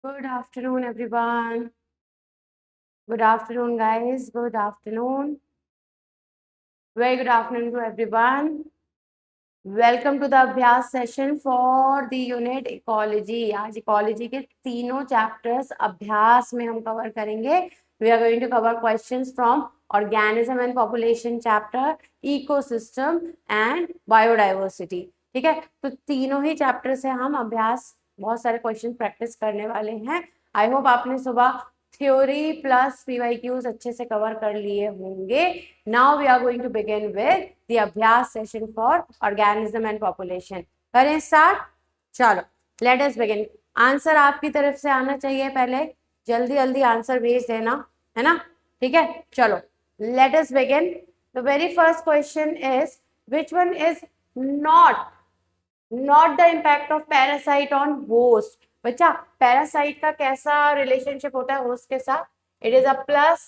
Good afternoon, everyone. Good afternoon, guys. Good afternoon. Very good afternoon to everyone. Welcome to the अभ्यास session for the unit ecology. आज ecology के तीनों chapters अभ्यास में हम cover करेंगे। We are going to cover questions from organism and population chapter, ecosystem and biodiversity. ठीक है, तो तीनों ही चैप्टर से हम अभ्यास बहुत सारे क्वेश्चन प्रैक्टिस करने वाले हैं। आई होप आपने सुबह थ्योरी प्लस पीवाईक्यूज अच्छे से कवर कर लिए होंगे। Now we are going to begin with the अभ्यास session for organism and population. करें स्टार्ट। चलो लेट अस बिगिन। आंसर आपकी तरफ से आना चाहिए, पहले जल्दी जल्दी आंसर भेज देना, है ना। ठीक है, चलो let us begin. The very first question is which one is not the impact of parasite on host. बच्चा, पैरासाइट का कैसा रिलेशनशिप होता है होस्ट के साथ? It is a plus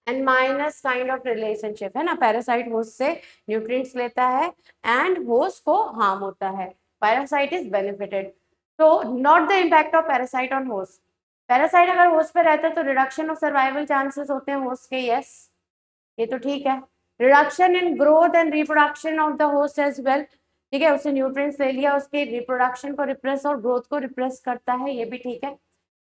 and minus kind of relationship, है ना। पैरासाइट होस्ट से न्यूट्रिएंट्स लेता है एंड होस्ट को हार्म होता है। Parasite is benefited. तो not the impact of parasite on host. Parasite अगर होस्ट पे रहता है तो रिडक्शन ऑफ सर्वाइवल चांसेस होते हैं होस्ट के, यस, ये तो ठीक है। Reduction in growth and reproduction of the host as well. ठीक है, उससे न्यूट्रिएंट्स ले लिया, उसके रिप्रोडक्शन को रिप्रेस और ग्रोथ को रिप्रेस करता है, ये भी ठीक है।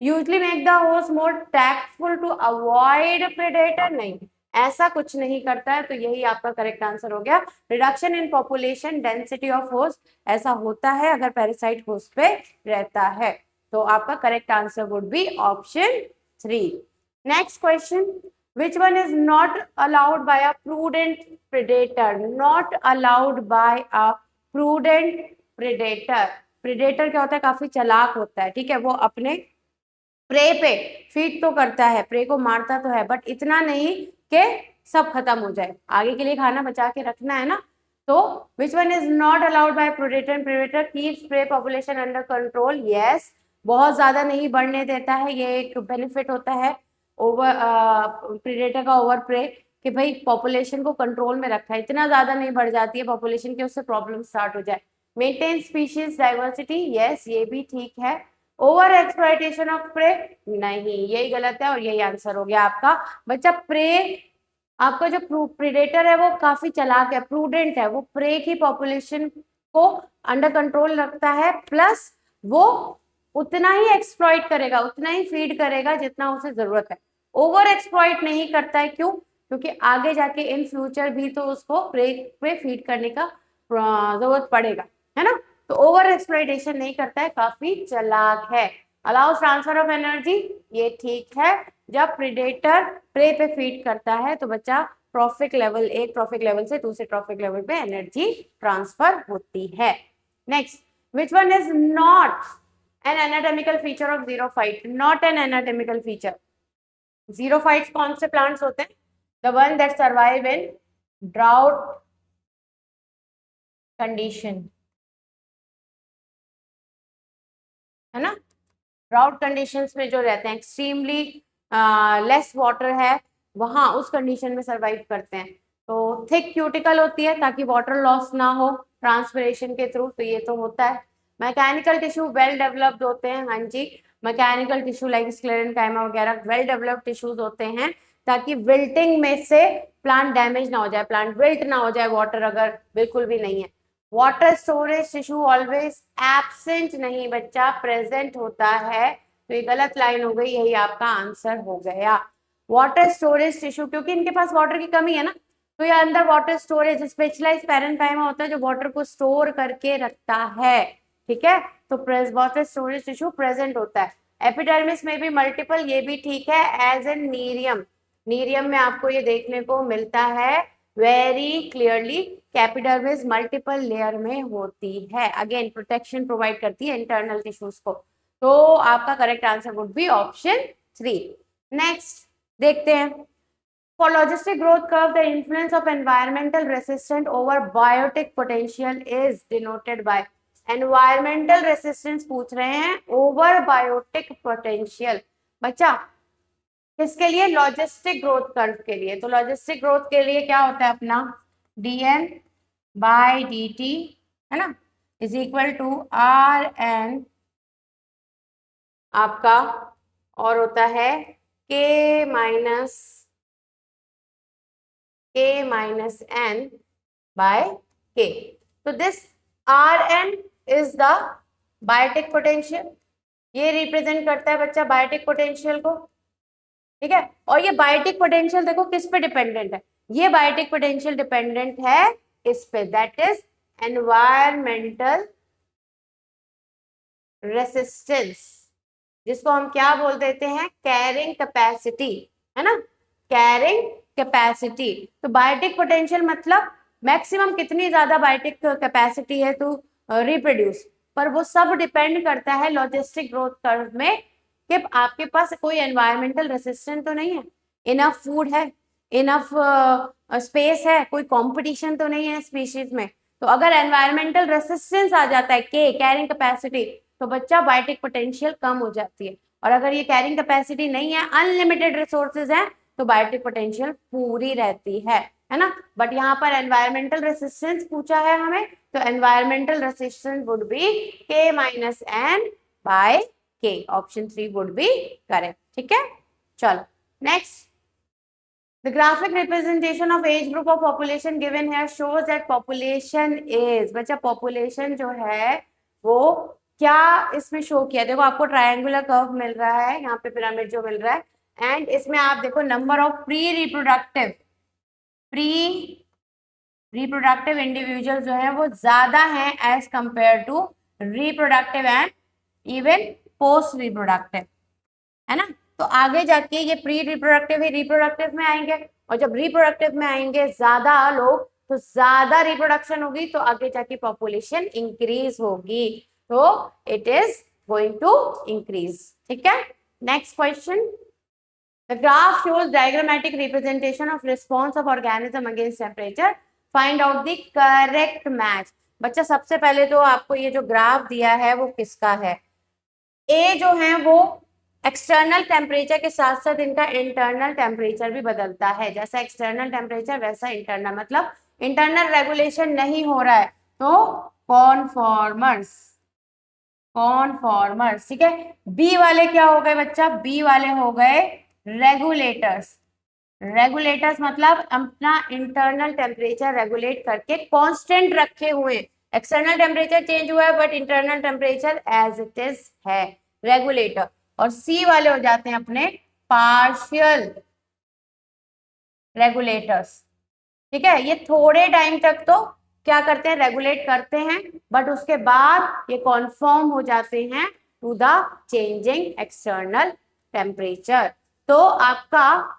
Usually make the host more tactful to avoid predator, नहीं ऐसा कुछ नहीं करता है, तो यही आपका करेक्ट आंसर हो गया। Reduction in population density of host, ऐसा होता है अगर पैरासाइट होस्ट पे रहता है, तो आपका correct answer would be option 3। Next question, which one is not allowed by a prudent predator? Not allowed by a prudent predator. predator क्या होता है? काफी चालाक होता है, ठीक है। वो अपने प्रे पे फीड तो करता है, प्रे को मारता तो है, बट इतना नहीं कि सब खत्म हो जाए, आगे के लिए खाना बचा के रखना है ना। तो which one is not allowed by predator? Predator keeps pray population under control, yes, बहुत ज्यादा नहीं बढ़ने देता है, ये एक बेनिफिट होता है ओवर प्रेडेटर का ओवर प्रे, कि भाई पॉपुलेशन को कंट्रोल में रखा है, इतना ज्यादा नहीं बढ़ जाती है पॉपुलेशन की उससे प्रॉब्लम स्टार्ट हो जाए। मेंटेन स्पीशीज डाइवर्सिटी, यस, ये भी ठीक है। ओवर एक्सप्लॉयटेशन ऑफ प्रे, नहीं, यही गलत है और यही आंसर हो गया आपका। बच्चा, प्रे, आपका जो प्रेडेटर है वो काफी चालाक है, प्रूडेंट है, वो प्रे की पॉपुलेशन को अंडर कंट्रोल रखता है, प्लस वो उतना ही एक्सप्लॉइट करेगा, उतना ही फीड करेगा जितना उसे जरूरत है, ओवर एक्सप्लॉइट नहीं करता है। क्यों? क्योंकि आगे जाके इन फ्यूचर भी तो उसको प्रे पे फीड करने का जरूरत पड़ेगा, है ना। तो ओवर एक्सप्लॉइटेशन नहीं करता है, काफी चालाक है। अलाउज ट्रांसफर ऑफ एनर्जी, ये ठीक है। जब प्रेडेटर प्रे पे फीड करता है तो बच्चा ट्रॉफिक लेवल, एक ट्रॉफिक लेवल से दूसरे ट्रॉफिक लेवल पे एनर्जी ट्रांसफर होती है। Next, which one is not an anatomical feature of xerophyte? Not an anatomical feature. Xerophytes कौन से प्लांट्स होते हैं? The one that survive in drought condition, है ना। ड्राउट कंडीशंस में जो रहते हैं, एक्सट्रीमली लेस वाटर है, वहां उस कंडीशन में सरवाइव करते हैं। तो थिक क्यूटिकल होती है ताकि वाटर लॉस ना हो ट्रांसपिरेशन के थ्रू, तो ये तो होता है। मैकेनिकल टिश्यू वेल डेवलप्ड होते हैं, हाँ जी, मैकेनिकल टिश्यू लाइक स्क्लेरेन्काइमा वगैरह वेल डेवलप्ड टिश्यूज होते हैं ताकि विल्टिंग में से प्लांट डैमेज ना हो जाए, प्लांट विल्ट ना हो जाए, वाटर अगर बिल्कुल भी नहीं है। Water storage tissue always absent, नहीं बच्चा, प्रेजेंट होता है, तो ये गलत लाइन हो गई, यही आपका आंसर हो गया। वाटर स्टोरेज टिश्यू, क्योंकि इनके पास वाटर की कमी है ना, तो ये अंदर वाटर स्टोरेज स्पेशलाइज पैरेन्काइमा होता है जो वाटर को स्टोर करके रखता है, ठीक है। तो वाटर स्टोरेज टिश्यू प्रेजेंट होता है। एपिडर्मिस में भी मल्टीपल, ये भी ठीक है, एज एन नीरियम। नीरियम में आपको ये देखने को मिलता है very clearly, epidermis multiple layer में होती है, अगेन प्रोटेक्शन प्रोवाइड करती है इंटरनल टिश्यूज को, तो आपका correct answer would be option 3। Next देखते हैं, for logistic growth curve the influence of environmental resistant over biotic potential is denoted by. Environmental resistance पूछ रहे हैं ओवर बायोटिक पोटेंशियल, बच्चा किसके लिए? लॉजिस्टिक ग्रोथ कर्व के लिए। तो लॉजिस्टिक ग्रोथ के लिए क्या होता है अपना, dn बाय dt, है ना, इज इक्वल टू rn आपका और होता है k minus n by k. तो this Rn is the biotic potential, ये रिप्रेजेंट करता है बच्चा बायोटिक पोटेंशियल को, ठीक है। और ये बायोटिक पोटेंशियल देखो किस पे डिपेंडेंट है, ये बायोटिक पोटेंशियल डिपेंडेंट है इस पे, दैट इज एनवायरमेंटल रेसिस्टेंस, जिसको हम क्या बोल देते हैं, कैरिंग कैपेसिटी, है ना, कैरिंग कैपेसिटी। तो बायोटिक पोटेंशियल मतलब मैक्सिमम कितनी ज्यादा बायोटिक कैपेसिटी है टू रिप्रोड्यूस, पर वो सब डिपेंड करता है लॉजिस्टिक ग्रोथ कर्व में कि आपके पास कोई एनवायरमेंटल रेसिस्टेंस तो नहीं है, इनफ फूड है, इनफ स्पेस है, कोई कंपटीशन तो नहीं है स्पीशीज में। तो अगर एनवायरमेंटल रेसिस्टेंस आ जाता है के कैरिंग कैपेसिटी, तो बच्चा बायोटिक पोटेंशियल कम हो जाती है। और अगर ये कैरिंग कैपेसिटी नहीं है, अनलिमिटेड रिसोर्सेज है, तो बायोटिक पोटेंशियल पूरी रहती है ना। बट यहाँ पर एनवायरमेंटल रेसिस्टेंस पूछा है हमें, तो environmental resistance would be k minus n by k, option 3 would be correct, ठीक है। चलो next, the graphic representation of age group of population given here shows that population is, बच्चा population जो है वो क्या इसमें शो किया, देखो आपको ट्रायंगुलर कर्व मिल रहा है, यहाँ पे पिरामिड जो मिल रहा है, एंड इसमें आप देखो number of pre reproductive individual जो है वो ज्यादा है as compare to reproductive and even post reproductive, है ना। तो आगे जाके ये प्री रिप्रोडक्टिव ही रिप्रोडक्टिव में आएंगे, और जब रिप्रोडक्टिव में आएंगे ज्यादा लोग, तो ज्यादा रिप्रोडक्शन होगी, तो आगे जाके पॉपुलेशन इंक्रीज होगी, तो it is going to increase, ठीक है। Next question, the graph shows diagrammatic representation of response of organism against temperature, find out the correct match। बच्चा सबसे पहले तो आपको ये जो ग्राफ दिया है वो किसका है, ए जो है वो एक्सटर्नल टेम्परेचर के साथ साथ इनका इंटरनल टेम्परेचर भी बदलता है, जैसा एक्सटर्नल टेम्परेचर वैसा इंटरनल, मतलब इंटरनल रेगुलेशन नहीं हो रहा है, तो कॉनफॉर्मर्स, ठीक है। बी वाले क्या हो गए बच्चा, बी वाले हो गए रेगुलेटर्स मतलब अपना इंटरनल टेम्परेचर रेगुलेट करके कांस्टेंट रखे हुए, एक्सटर्नल टेम्परेचर चेंज हुआ है but internal temperature as it is है, रेगुलेटर। और सी वाले हो जाते हैं अपने पार्शियल रेगुलेटर्स, ठीक है। ये थोड़े टाइम तक तो क्या करते हैं, रेगुलेट करते हैं, बट उसके बाद ये कॉन्फर्म हो जाते हैं to the changing external temperature. तो आपका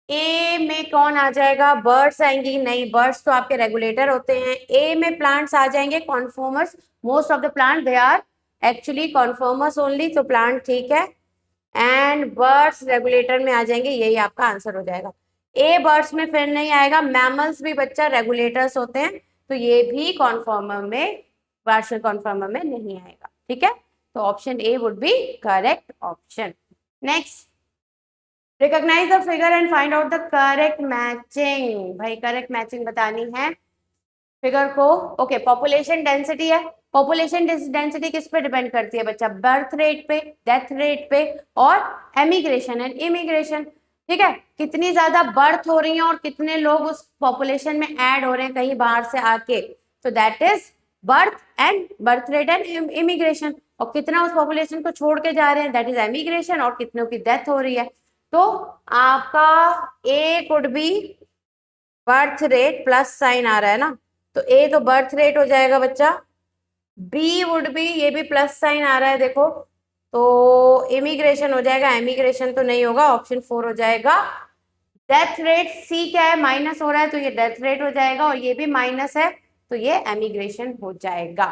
ए में कौन आ जाएगा, बर्ड्स आएंगी, नहीं बर्ड्स तो आपके रेगुलेटर होते हैं। ए में प्लांट्स आ जाएंगे conformers, most of the plant they are actually conformers only, तो प्लांट ठीक है, एंड बर्ड्स रेगुलेटर में आ जाएंगे, यही आपका आंसर हो जाएगा। ए बर्ड्स में फिर नहीं आएगा, मैमल्स भी बच्चा रेगुलेटर्स होते हैं, तो ये भी कॉन्फर्मर में, पार्शियल कॉन्फर्मर में नहीं आएगा, ठीक है। तो option A would be correct option. Next, recognise the figure and find out the correct matching, भाई करेक्ट मैचिंग बतानी है फिगर को। ओके, पॉपुलेशन डेंसिटी है, पॉपुलेशन डेंसिटी किस पे डिपेंड करती है बच्चा, बर्थ रेट पे, डेथ रेट पे, और एमिग्रेशन एंड इमिग्रेशन, ठीक है। कितनी ज्यादा बर्थ हो रही है और कितने लोग उस पॉपुलेशन में ऐड हो रहे हैं कहीं बाहर से आके, तो that is birth rate and immigration. और कितना उस पॉपुलेशन को छोड़ के जा रहे हैं, दैट इज एमिग्रेशन, और कितनों की डेथ हो रही है। तो आपका a could be birth rate plus sign आ रहा है ना, तो ए तो बर्थ रेट हो जाएगा बच्चा, बी वुड बी, ये भी प्लस साइन आ रहा है देखो, तो इमिग्रेशन हो जाएगा, एमिग्रेशन तो नहीं होगा, ऑप्शन 4 हो जाएगा। डेथ रेट सी क्या है, माइनस हो रहा है, तो ये डेथ रेट हो जाएगा, और ये भी माइनस है, तो ये एमिग्रेशन हो जाएगा,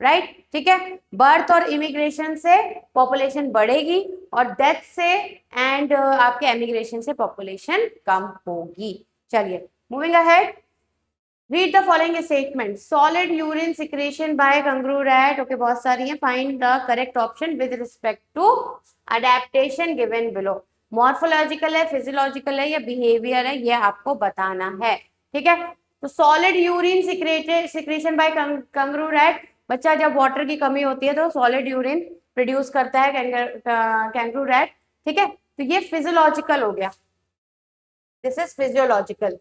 राइट, ठीक है। बर्थ और इमिग्रेशन से पॉपुलेशन बढ़ेगी, और डेथ से एंड आपके एमिग्रेशन से पॉपुलेशन कम होगी। चलिए moving ahead, read the following statement, solid urine secretion by kangaroo rat, okay बहुत सारी है, find the correct option with respect to adaptation given below. Morphological है, फिजियोलॉजिकल है, या बिहेवियर है, ये आपको बताना है, ठीक है। तो solid urine secretion by kangaroo rat, बच्चा जब वाटर की कमी होती है तो सॉलिड यूरिन प्रोड्यूस करता है कैंगरू रैट, ठीक है, तो ये फिजियोलॉजिकल हो गया, दिस इज फिजियोलॉजिकल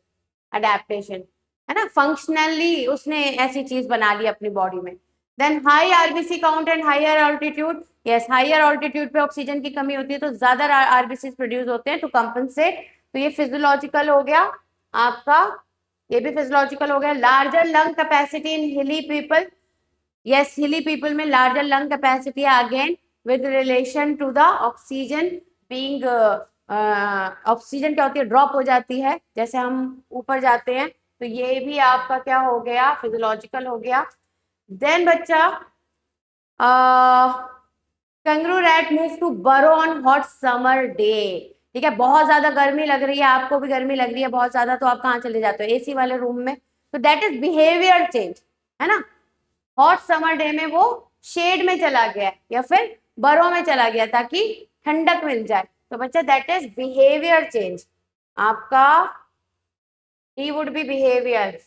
अडेप्टेशन, है ना, फंक्शनली उसने ऐसी चीज बना ली अपनी बॉडी में। Then high RBC count and higher altitude, yes higher altitude पे ऑक्सीजन की कमी होती है तो ज्यादा आरबीसी प्रोड्यूस होते हैं टू कंपनसेट, तो ये फिजियोलॉजिकल हो गया आपका, ये भी फिजियोलॉजिकल हो गया। Larger lung capacity in hilly people, yes hilly people में लार्जर लंग कैपेसिटी है again with relation to the oxygen being, oxygen क्या होती है, ड्रॉप हो जाती है जैसे हम ऊपर जाते हैं, तो ये भी आपका क्या हो गया, फिजियोलॉजिकल हो गया। देन बच्चा कैंगरू रैट मूव टू बरो ऑन हॉट समर डे, ठीक है, बहुत ज्यादा गर्मी लग रही है, आपको भी गर्मी लग रही है बहुत ज्यादा, तो आप कहाँ चले जाते हो, एसी वाले रूम में, तो दैट इज बिहेवियर चेंज, है ना। हॉट समर डे में वो शेड में चला गया या फिर बरों में चला गया ताकि ठंडक मिल जाए, तो बच्चा दैट इज बिहेवियर चेंज आपका, D would bee behaviour,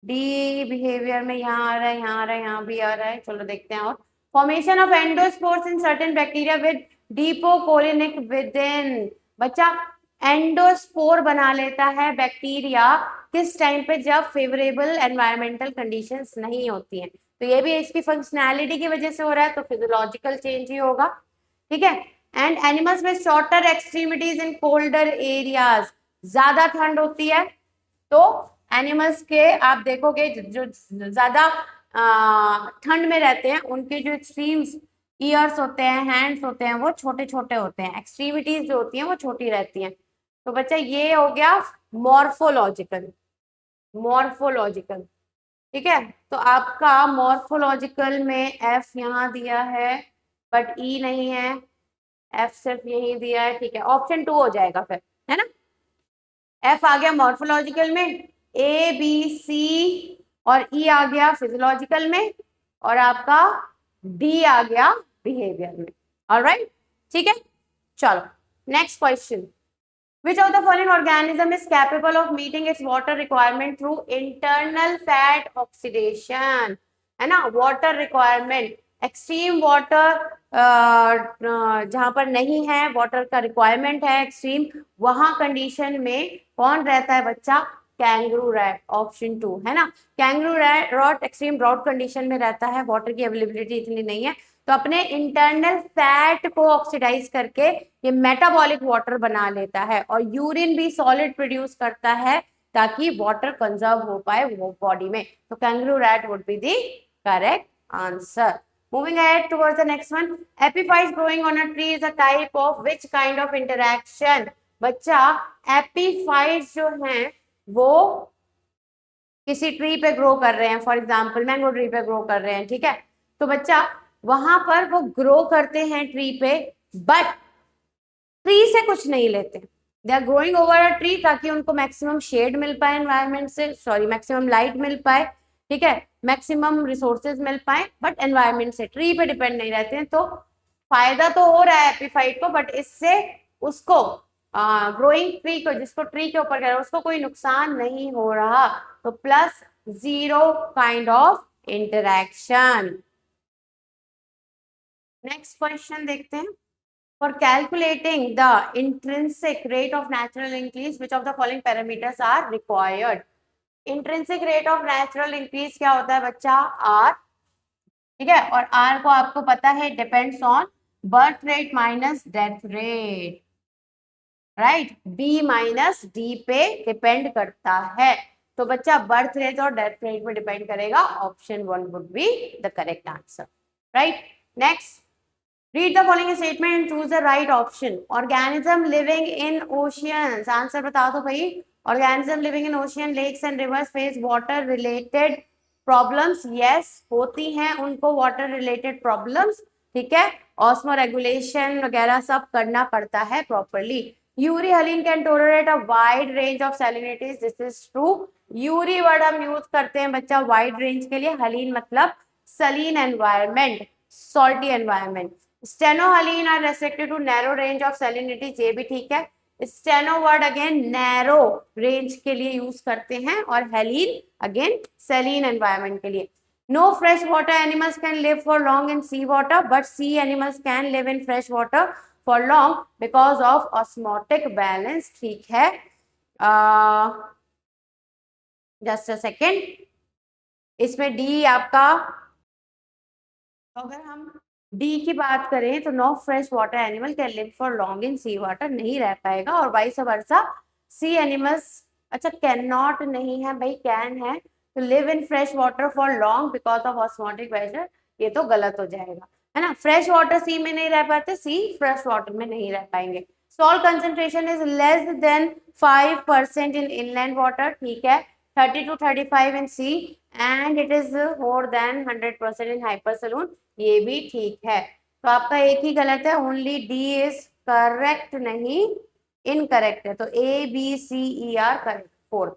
D behaviour में यहाँ आ रहा है, यहाँ आ रहा है, यहाँ भी आ रहा है, चलो देखते हैं। और formation of endospores in certain bacteria with dipicolinic within, बच्चा एंडोस्पोर बना लेता है बैक्टीरिया किस टाइम पे, जब फेवरेबल एनवायरमेंटल कंडीशंस नहीं होती हैं, तो ये भी इसकी फंक्शनैलिटी की वजह से हो रहा है, तो फिजियोलॉजिकल चेंज ही होगा, ठीक है। एंड एनिमल्स में शॉर्टर एक्सट्रीमिटीज इन कोल्डर एरियाज, ज्यादा ठंड होती है तो एनिमल्स के आप देखोगे जो ज्यादा ठंड में रहते हैं उनके जो एक्सट्रीम्स ईयर्स होते हैं, हैंड्स होते हैं, वो छोटे छोटे होते हैं, एक्सट्रीमिटीज जो होती हैं वो छोटी रहती हैं, तो बच्चा ये हो गया मॉर्फोलॉजिकल, मॉर्फोलॉजिकल, ठीक है। तो आपका मॉर्फोलॉजिकल में एफ यहाँ दिया है बट ई नहीं है, एफ सिर्फ यही दिया है, ठीक है, ऑप्शन 2 हो जाएगा फिर, है ना, एफ आ गया मॉर्फोलॉजिकल में, ए बी सी और ई आ गया फिजियोलॉजिकल में, और आपका डी आ गया बिहेवियर में, ऑलराइट, ठीक है। चलो next question, which of the following organism is capable of meeting its water requirement through internal fat oxidation, है ना, वाटर रिक्वायरमेंट, एक्सट्रीम वाटर जहां पर नहीं है, वाटर का रिक्वायरमेंट है एक्सट्रीम, वहां कंडीशन में कौन रहता है बच्चा, कैंगरू रैट, ऑप्शन 2, है ना, kangaroo rat extreme drought condition में रहता है, वाटर की अवेलेबिलिटी इतनी नहीं है, तो अपने इंटरनल फैट को ऑक्सीडाइज करके ये मेटाबॉलिक वाटर बना लेता है, और यूरिन भी सॉलिड प्रोड्यूस करता है ताकि वाटर कंजर्व हो पाए वो बॉडी में, तो kangaroo rat would be the correct answer. Moving ahead towards the next one, epiphytes growing on a tree is a type of which kind of interaction, बच्चा epiphytes जो हैं वो किसी ट्री पे ग्रो कर रहे हैं, फॉर एग्जाम्पल मैंगो ट्री पे ग्रो कर रहे हैं, ठीक है, तो बच्चा वहां पर वो ग्रो करते हैं ट्री पे, बट ट्री से कुछ नहीं लेते, they are growing over a tree ताकि उनको मैक्सिमम शेड मिल पाए एनवायरमेंट से, सॉरी मैक्सिमम लाइट मिल पाए, ठीक है, मैक्सिमम रिसोर्सेज मिल पाए, बट एनवायरमेंट से ट्री पे डिपेंड नहीं रहते हैं, तो फायदा तो हो रहा है एपीफाइट को, बट इससे उसको ग्रोइंग ट्री को, जिसको ट्री के ऊपर गया उसको कोई नुकसान नहीं हो रहा, तो +0 kind of interaction. Next question देखते हैं, for calculating the intrinsic rate of natural increase which of the following parameters are required, intrinsic rate of natural increase क्या होता है बच्चा, r, ठीक है, और r को आपको पता है depends on birth rate minus death rate, right, b minus d पे डिपेंड करता है, तो बच्चा बर्थ रेट और डेथ रेट पे डिपेंड करेगा, option 1 would be the correct answer, right. Next, read the following statement and choose the right option, organism living in oceans, answer बता दो भाई, organism living in ocean lakes and rivers face water related problems, yes होती हैं उनको water related problems, ठीक है, osmo regulation वगैरह सब करना पड़ता है properly, euryhaline can tolerate a wide range of salinities, this is true, eury word हम यूज करते हैं बच्चा वाइड रेंज के लिए, हलीन मतलब saline environment, salty environment, stenohaline are restricted to narrow range of salinity, ये भी ठीक है, steno word again narrow range के लिए यूज करते हैं, और हेलीन अगेन सैलिन एनवायरमेंट के लिए। No fresh water animals can live for long in sea water but sea animals can live in fresh water for long because of osmotic balance. ठीक है, just a second, इसमें D आपका, अगर हम D की बात करें तो no fresh water animal can live for long in sea water, नहीं रह पाएगा, और वाइस वर्सा सी एनिमल्स, अच्छा कैन नॉट नहीं है भाई, कैन है, तो live in fresh water for long because of osmotic pressure, ये तो गलत हो जाएगा, है ना। फ्रेश वाटर सी में नहीं रह पाते, सी फ्रेश वाटर में नहीं रह पाएंगे। Salt concentration is less than 5% in inland water, ठीक है, 30 to 35 in sea and it is more than 100% in hypersaloon, ये भी ठीक है। तो आपका एक ही गलत है, ओनली डी इज करेक्ट, नहीं इनकरेक्ट है, तो A B C E are correct, fourth.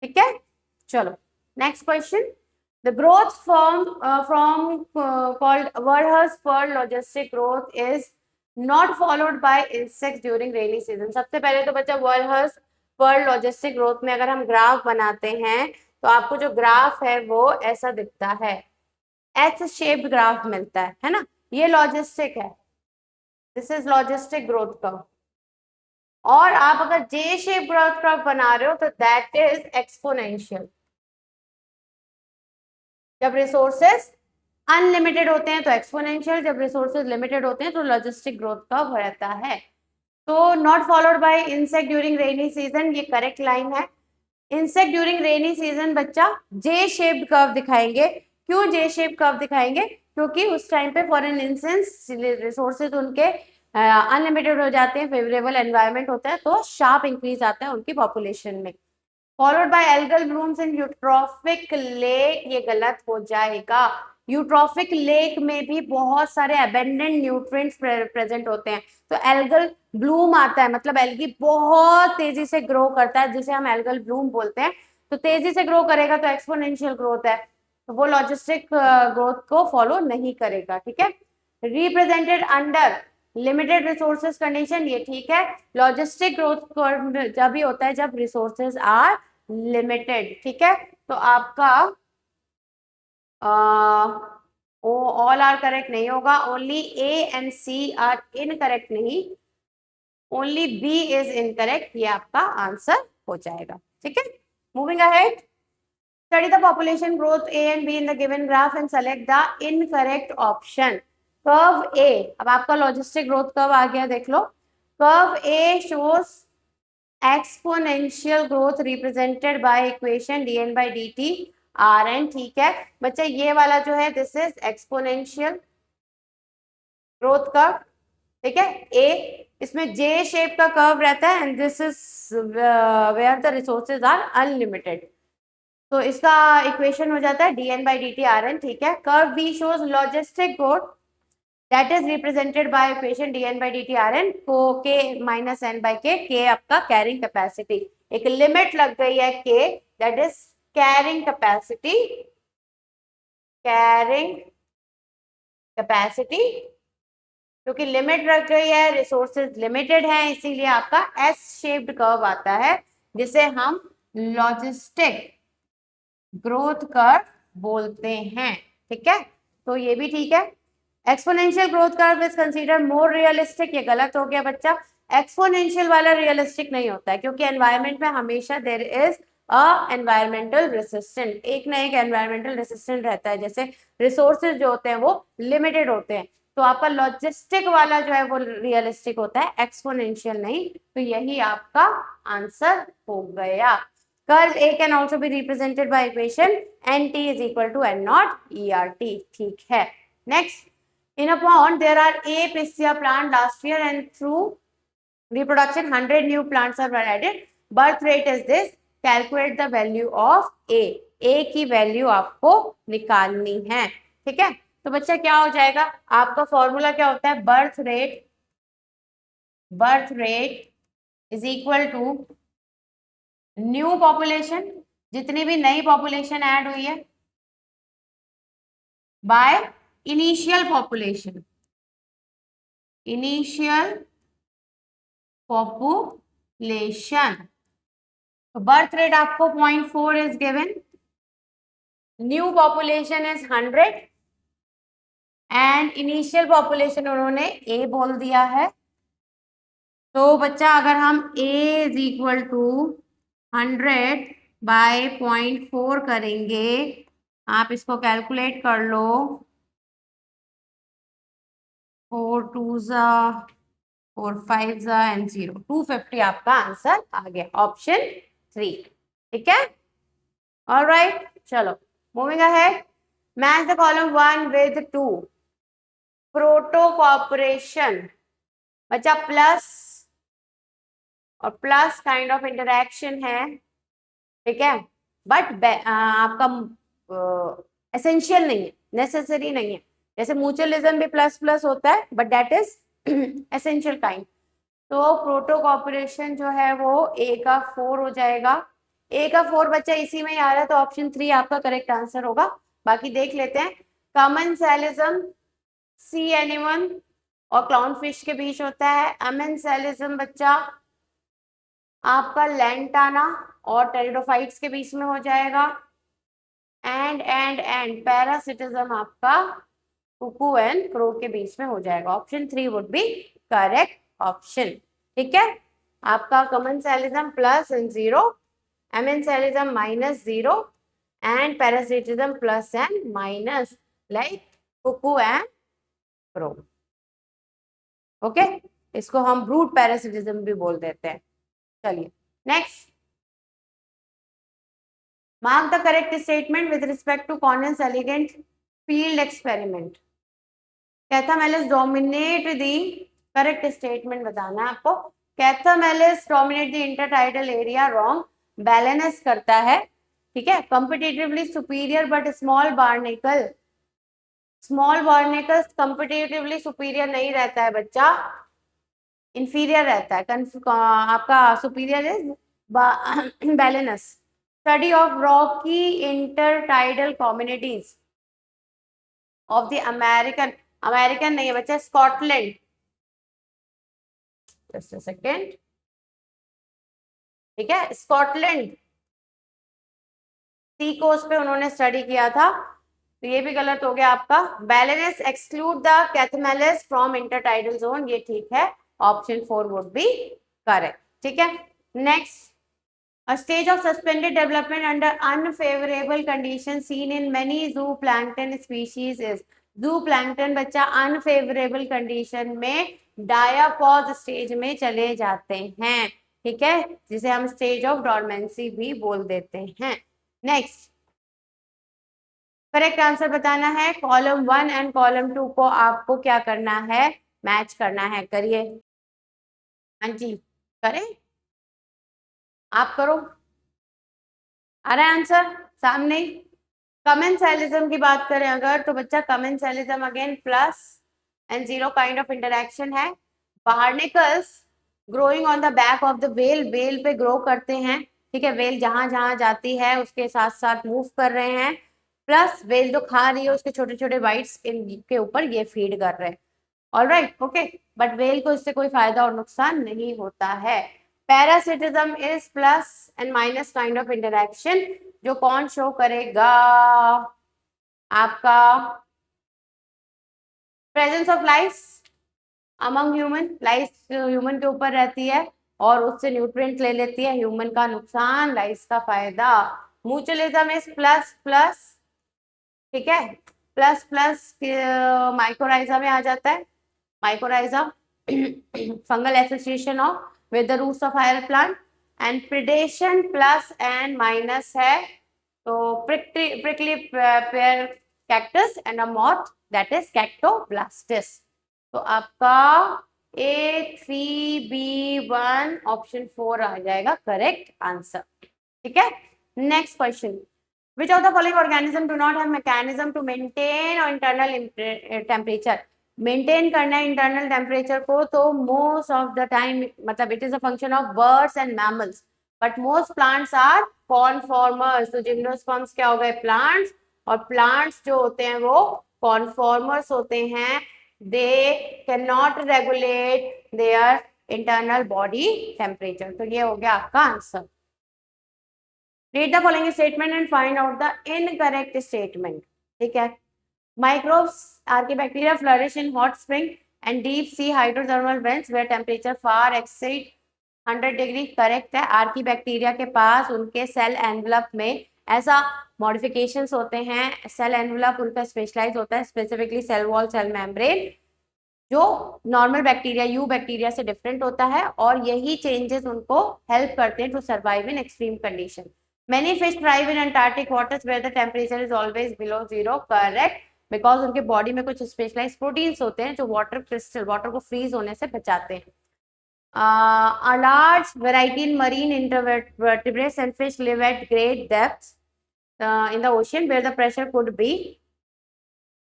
ठीक है, चलो next question. The growth from called Warher's pearl logistic growth is not followed by insects during rainy season। सबसे पहले तो बच्चा Warher's pearl logistic growth में अगर हम ग्राफ बनाते हैं तो आपको जो ग्राफ है वो ऐसा दिखता है, एच शेप्ड ग्राफ मिलता है ना, ये लॉजिस्टिक है, this is logistic growth curve. और आप अगर जे शेप ग्रोथ कर्व बना रहे हो तो दैट इज एक्सपोनेंशियल। जब रिसोर्सेस अनलिमिटेड होते हैं तो एक्सपोनेंशियल, जब रिसोर्सेज लिमिटेड होते हैं तो लॉजिस्टिक ग्रोथ कर्व रहता है। तो not followed by insect during rainy season, ये करेक्ट लाइन है। इंसेक्ट ड्यूरिंग रेनी सीजन बच्चा जे शेप्ड कर्व दिखाएंगे। क्यों जे शेप कर्व दिखाएंगे? क्योंकि उस टाइम पे फॉर एन इंस्टेंस रिसोर्सेज उनके अनलिमिटेड हो जाते हैं, फेवरेबल एनवायरमेंट होता है, तो शार्प इंक्रीज आता है उनकी पॉपुलेशन में। Followed by algal blooms in eutrophic lake, ये गलत हो जाएगा। यूट्रॉफिक लेक में भी बहुत सारे अबेंडेंट न्यूट्रिएंट्स प्रेजेंट होते हैं, तो एल्गल ब्लूम आता है, मतलब एल्गी बहुत तेजी से ग्रो करता है, जिसे हम एल्गल ब्लूम बोलते हैं। तो तेजी से ग्रो करेगा तो एक्सपोनेंशियल ग्रोथ है, तो वो लॉजिस्टिक ग्रोथ को फॉलो नहीं करेगा। ठीक है, represented under limited resources condition, ये ठीक है। लॉजिस्टिक ग्रोथ जब भी होता है जब रिसोर्सेज आर लिमिटेड। ठीक है, तो आपका ऑल आर करेक्ट नहीं होगा, only A and C are incorrect, नहीं ओनली बी इज इनकरेक्ट, ये आपका आंसर हो जाएगा। ठीक है, moving ahead, study the population growth A and B in the given graph and select the incorrect option. Curve A, अब आपका logistic growth curve आ गया, देख लो। Curve A shows exponential growth represented by equation dn by dt Rn। ठीक है बच्चा, ये वाला जो है this is exponential growth curve. ठीक है, ए इसमें जे शेप का कर्व रहता है and this is where the resources are unlimited, तो इसका इक्वेशन हो जाता है dn by dt Rn। ठीक है, curve B shows logistic growth that is represented by equation dn by dt Rn को k minus n by k, k आपका carrying capacity, एक लिमिट लग गई है k, that is carrying capacity, carrying capacity, क्योंकि limit रख गई है, रिसोर्सेज लिमिटेड है, इसीलिए आपका एस शेप्ड कर्व आता है जिसे हम लॉजिस्टिक ग्रोथ कर्व बोलते हैं। ठीक है, तो ये भी ठीक है। Exponential growth curve is consider more realistic, ये गलत हो गया बच्चा, एक्सपोनेंशियल वाला रियलिस्टिक नहीं होता है, क्योंकि एनवायरमेंट में हमेशा there is a environmental resistant, एक ना एक एनवायरमेंटल रेसिस्टेंट रहता है, जैसे रिसोर्सेज जो होते हैं वो लिमिटेड होते हैं, तो आपका लॉजिस्टिक वाला जो है वो रियलिस्टिक होता है, एक्सपोनेंशियल नहीं, तो यही आपका आंसर हो गया। Curve A can also be represented by equation nt is equal to n naught ert। ठीक है, next, in a pond there are a piscia plant last year and through reproduction 100 new plants are added, birth rate is this, calculate the value of a, a की value आपको निकालनी है। ठीक है, तो बच्चा क्या हो जाएगा, आपका फॉर्मूला क्या होता है, birth rate is equal to new population, जितनी भी नई पॉपुलेशन ऐड हुई है, by initial population, initial population. तो बर्थ रेट आपको 0.4 is given, new population is 100 and initial population उन्होंने ए बोल दिया है। तो बच्चा अगर हम a इज इक्वल टू 100/0.4 करेंगे, आप इसको कैलकुलेट कर लो। 4 2 जा 4 5 जा एंड 0, 250 आपका आंसर आ गया, ऑप्शन 3। ठीक है, ऑलराइट, चलो moving ahead. Match the column 1 with 2। Protocooperation बच्चा प्लस और प्लस काइंड ऑफ इंटरेक्शन है, ठीक है, बट आपका एसेंशियल नहीं है, नेसेसरी नहीं है। जैसे म्यूचुअलिज्म भी प्लस प्लस होता है, but that is essential kind. तो प्रोटो कॉपरेशन जो है वो ए का 4 हो जाएगा। ए का 4 बच्चा इसी में ही आ रहा है, तो ऑप्शन 3 आपका करेक्ट आंसर होगा। बाकी देख लेते हैं। कमेंसलिज्म सी एनिमल और क्लाउन फिश के बीच होता है। अमेंसलिज्म बच्चा आपका लैंटाना और टेरिडोफाइट्स के बीच में हो जाएगा। एंड पैरासिटिज्म आपका कुकू एंड क्रो के बीच में हो जाएगा। Option 3 would be correct option. ठीक है, आपका commensalism plus and 0, amensalism -0 and parasitism plus and minus, like cuckoo and crow. Okay, इसको हम ब्रूट पैरासिटिज्म भी बोल देते हैं। चलिए next, mark the correct statement with respect to Connell's elegant field experiment. Chthamalus dominate the, correct statement बताना है आपको। Chthamalus dominate the intertidal area, wrong. Balanus करता है, ठीक है। Competitively superior but small barnacle, small barnacle competitively superior नहीं रहता है बच्चा, इंफीरियर रहता है। आपका superior is balance. Study of Rocky intertidal communities of the American, American नहीं है बच्चा, स्कॉटलैंड, जस्ट अ सेकेंड, ठीक है, स्कॉटलैंड सी कोस्ट पे उन्होंने स्टडी किया था। तो ये भी गलत हो गया आपका। Balanus exclude the Chthamalus from intertidal zone, ये ठीक है, ऑप्शन 4 वुड बी करेक्ट। ठीक है, next, a stage of suspended development under unfavorable conditions seen in many zooplankton species is, zooplankton बच्चा unfavorable condition में diapause stage में चले जाते हैं, ठीक है, जिसे हम stage of dormancy भी बोल देते हैं। नेक्स्ट, करेक्ट आंसर बताना है। कॉलम 1 एंड कॉलम 2 को आपको क्या करना है, मैच करना है। करिए, हाँ जी करें, आप करो, आ रहा है आंसर सामने। कमेंसलिज्म की बात करें अगर, तो बच्चा commensalism again plus and 0 kind of interaction है। Barnacles growing on the back of the whale, whale पे ग्रो करते हैं, ठीक है, वेल जहां जहां जाती है उसके साथ साथ मूव कर रहे हैं, प्लस वेल जो खा रही है उसके छोटे छोटे बाइट्स इनके ऊपर ये फीड कर रहे हैं। ऑलराइट, ओके, बट वेल को इससे कोई फायदा और नुकसान नहीं होता है। Parasitism is plus and minus kind of interaction, जो कौन शो करेगा, आपका presence of lice among human, lice human के ऊपर रहती है और उससे न्यूट्रिएंट ले लेती है, ह्यूमन का नुकसान, लाइस का फायदा। म्यूचुअलिज्म इज प्लस प्लस, ठीक है, प्लस प्लस माइकोराइजा में आ जाता है। Mycorrhiza fungal association of with the roots of higher plant, and predation plus and minus है, तो prickly pear cactus and a moth that is Cactoblastis। तो आपका A3B1 ऑप्शन 4 आ जाएगा करेक्ट आंसर। ठीक है, next question, which of the following organism do not have mechanism to maintain or internal temperature। Maintain करना है internal temperature को, तो most of the time मतलब it is a function of birds and mammals, but most plants are conformers. तो gymnosperms क्या हो गए, plants, और प्लांट्स जो होते हैं वो कॉनफॉर्मर्स होते हैं, they can not regulate their internal body temperature. तो ये हो गया आपका answer. Read the following statement and find out the incorrect statement. ठीक है, Microbes, archaebacteria flourish in hot spring and deep sea hydrothermal vents where temperature far exceed 100 degree. Correct है. Archie bacteria के पास उनके सेल एनवलप में ऐसा modifications होते हैं. Cell envelope उनका स्पेशलाइज होता है, specifically cell wall, cell membrane, जो नॉर्मल बैक्टीरिया, यू बैक्टीरिया से डिफरेंट होता है, और यही चेंजेस उनको हेल्प करते हैं to survive in extreme condition. Many fish thrive in Antarctic waters where the temperature is always below zero. Correct. Because उनके बॉडी में कुछ स्पेशलाइज प्रोटीन्स होते हैं जो वाटर क्रिस्टल, वाटर को फ्रीज होने से बचाते हैं. A large variety in marine invertebrates and fish live at great depths in the ocean where the pressure could be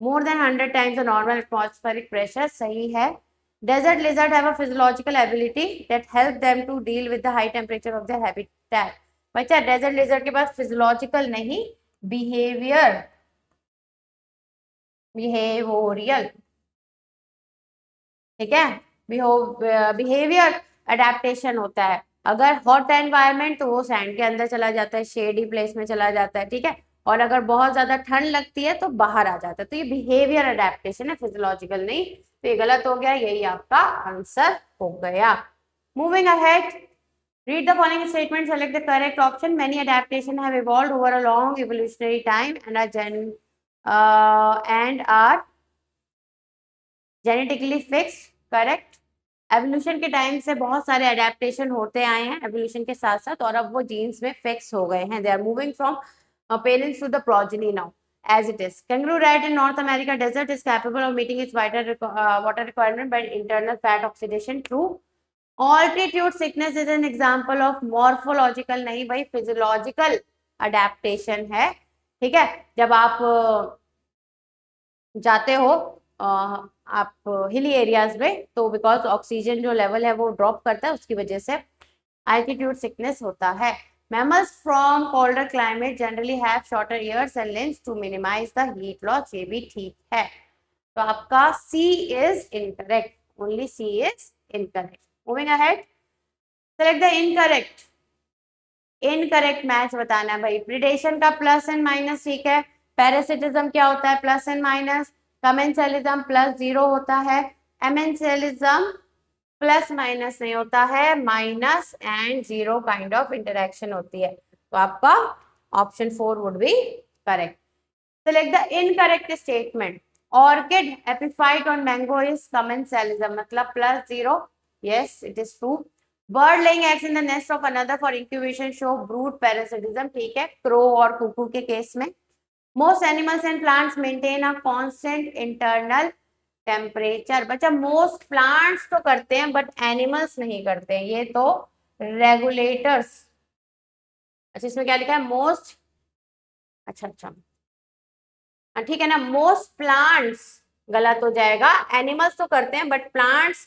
more than 100 times the normal atmospheric pressure. सही है. Desert lizard have a physiological ability that help them to deal with the high temperature of their habitat. बच्चा desert लेजर्ड के पास physiological नहीं, behavioural, ठीक है, behaviour adaptation होता है. अगर हॉट एनवायरनमेंट तो वो सैंड के अंदर चला जाता है, शेडी प्लेस में चला जाता है, ठीक है, और अगर बहुत ज्यादा ठंड लगती है तो बाहर आ जाता है. तो ये बिहेवियर अडेप्टेशन है, फिजियोलॉजिकल नहीं. तो ये गलत हो गया, यही आपका आंसर हो गया. Moving ahead, read the following statement, select the correct option. Many adaptations have evolved over a long evolutionary time and are genetically fixed. Correct. Evolution के टाइम से बहुत सारे अडेप्टेशन होते आए हैं एवोल्यूशन के साथ साथ, और अब वो जीन्स में फिक्स हो गए हैं. They are moving from parents to the progeny now as it is. Kangaroo rat in North America desert is capable of meeting its water requirement by internal fat oxidation. True. Altitude sickness is an example of morphological, नहीं भाई, physiological adaptation है. ठीक है, जब आप जाते हो आप हिली एरियाज में, तो बिकॉज ऑक्सीजन जो लेवल है वो ड्रॉप करता है, उसकी वजह से एल्टीट्यूड सिकनेस होता है. Mammals from colder climate generally have shorter ears and limbs to minimize the heat loss. ये भी ठीक है. तो आपका C is incorrect. Only C is incorrect. Moving ahead. Select the incorrect. Incorrect match बताना है भाई. Predation का प्लस एंड माइनस ठीक है. Parasitism क्या होता है? Plus and minus. Commensalism plus 0 होता है. Amensalism प्लस माइनस नहीं होता है, minus and 0 kind of interaction होती है. तो आपका option 4 would be correct. Select the incorrect statement. Orchid epiphyte on mango is commensalism, मतलब plus 0. Yes, it is true. Bird laying eggs in the nest of another for incubation show brood parasitism. ठीक है, crow और कुकू के case में. Most animals and plants maintain a constant internal temperature. बच्चा most plants तो करते हैं but animals नहीं करते हैं, ये तो रेगुलेटर्स. अच्छा, इसमें क्या लिखा है? मोस्ट, अच्छा ठीक है ना, मोस्ट प्लांट्स गलत हो जाएगा. एनिमल्स तो करते हैं बट प्लांट्स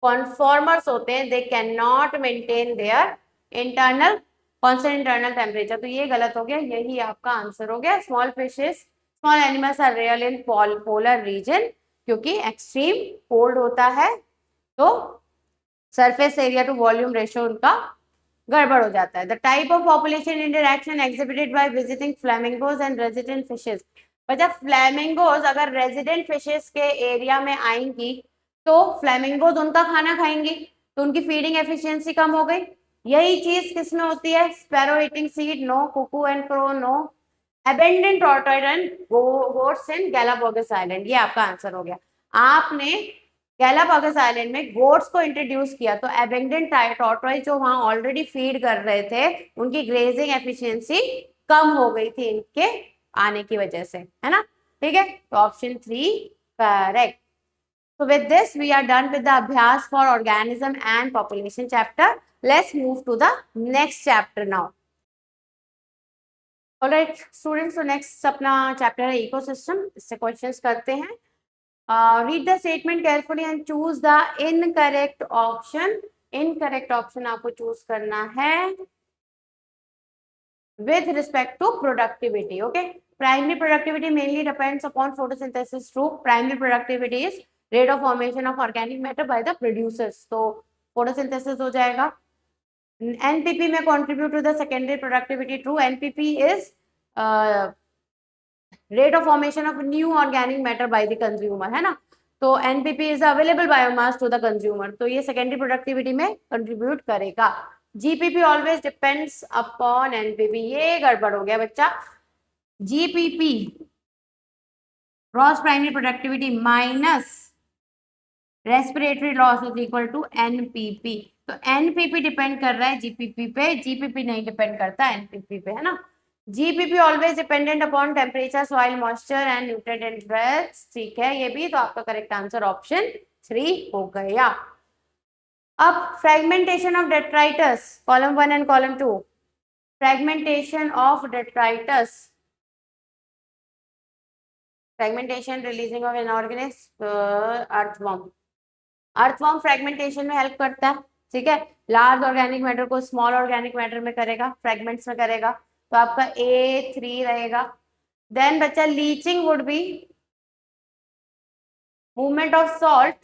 कॉन्फॉर्मर्स होते हैं, they can not maintain their internal constant internal temperature. तो ये गलत हो गया, यही आपका आंसर हो गया. Small fishes, small animals are rare in polar region, क्योंकि एक्सट्रीम कोल्ड होता है तो surface area to volume ratio उनका गड़बड़ हो जाता है. The type of population interaction exhibited by visiting flamingos and resident fishes. बच्चा फ्लेमिंगोज अगर रेजिडेंट फिशेस के एरिया में आएंगी तो फ्लेमिंगोज उनका खाना खाएंगी, तो उनकी फीडिंग एफिशिएंसी कम हो गई. यही चीज किसमें होती है? Sparrow eating seed no, cuckoo and crow no, abandoned tortoise and goats in Galapagos Island. ये आपका आंसर हो गया. आपने गैलापागोस आइलैंड में गोट्स को इंट्रोड्यूस किया तो abandoned tortoise जो वहां ऑलरेडी फीड कर रहे थे उनकी ग्रेजिंग एफिशिएंसी कम हो गई थी इनके आने की वजह से, है ना. ठीक है, तो option 3 correct. So with this we are done with the Abhyas for organism and population chapter. Let's move to the next chapter now. Alright students, so next अपना चैप्टर है इकोसिस्टम. इससे क्वेश्चंस करते हैं. Read the statement carefully and choose the incorrect option. Incorrect option आपको choose करना है with respect to productivity. Okay, primary productivity mainly depends upon photosynthesis. True, primary productivity is rate of formation of organic matter by the producers. तो photosynthesis हो जाएगा. NPP may contribute to the secondary productivity. True, NPP is rate of formation of new organic matter by the consumer, है ना। तो NPP is available biomass to the consumer, तो ये secondary productivity में contribute करेगा। GPP always depends upon NPP, ये गड़बड़ हो गया बच्चा। GPP gross primary productivity minus respiratory loss is equal to NPP. तो एनपीपी डिपेंड कर रहा है जीपीपी पे, जीपीपी नहीं डिपेंड करता एनपीपी पे, है ना। GPP always dependent upon temperature, soil moisture and nutrient index, ठीक है ये भी। तो आपका करेक्ट आंसर ऑप्शन 3 हो गया। अब fragmentation of detritus, column 1 and column 2, fragmentation of detritus, fragmentation releasing of inorganic earthworm, earthworm fragmentation में हेल्प करता है, ठीक है। लार्ज ऑर्गेनिक मैटर को स्मॉल ऑर्गेनिक मैटर में करेगा, फ्रेगमेंट्स में करेगा, तो आपका A3 रहेगा। देन बच्चा leaching would be movement of salt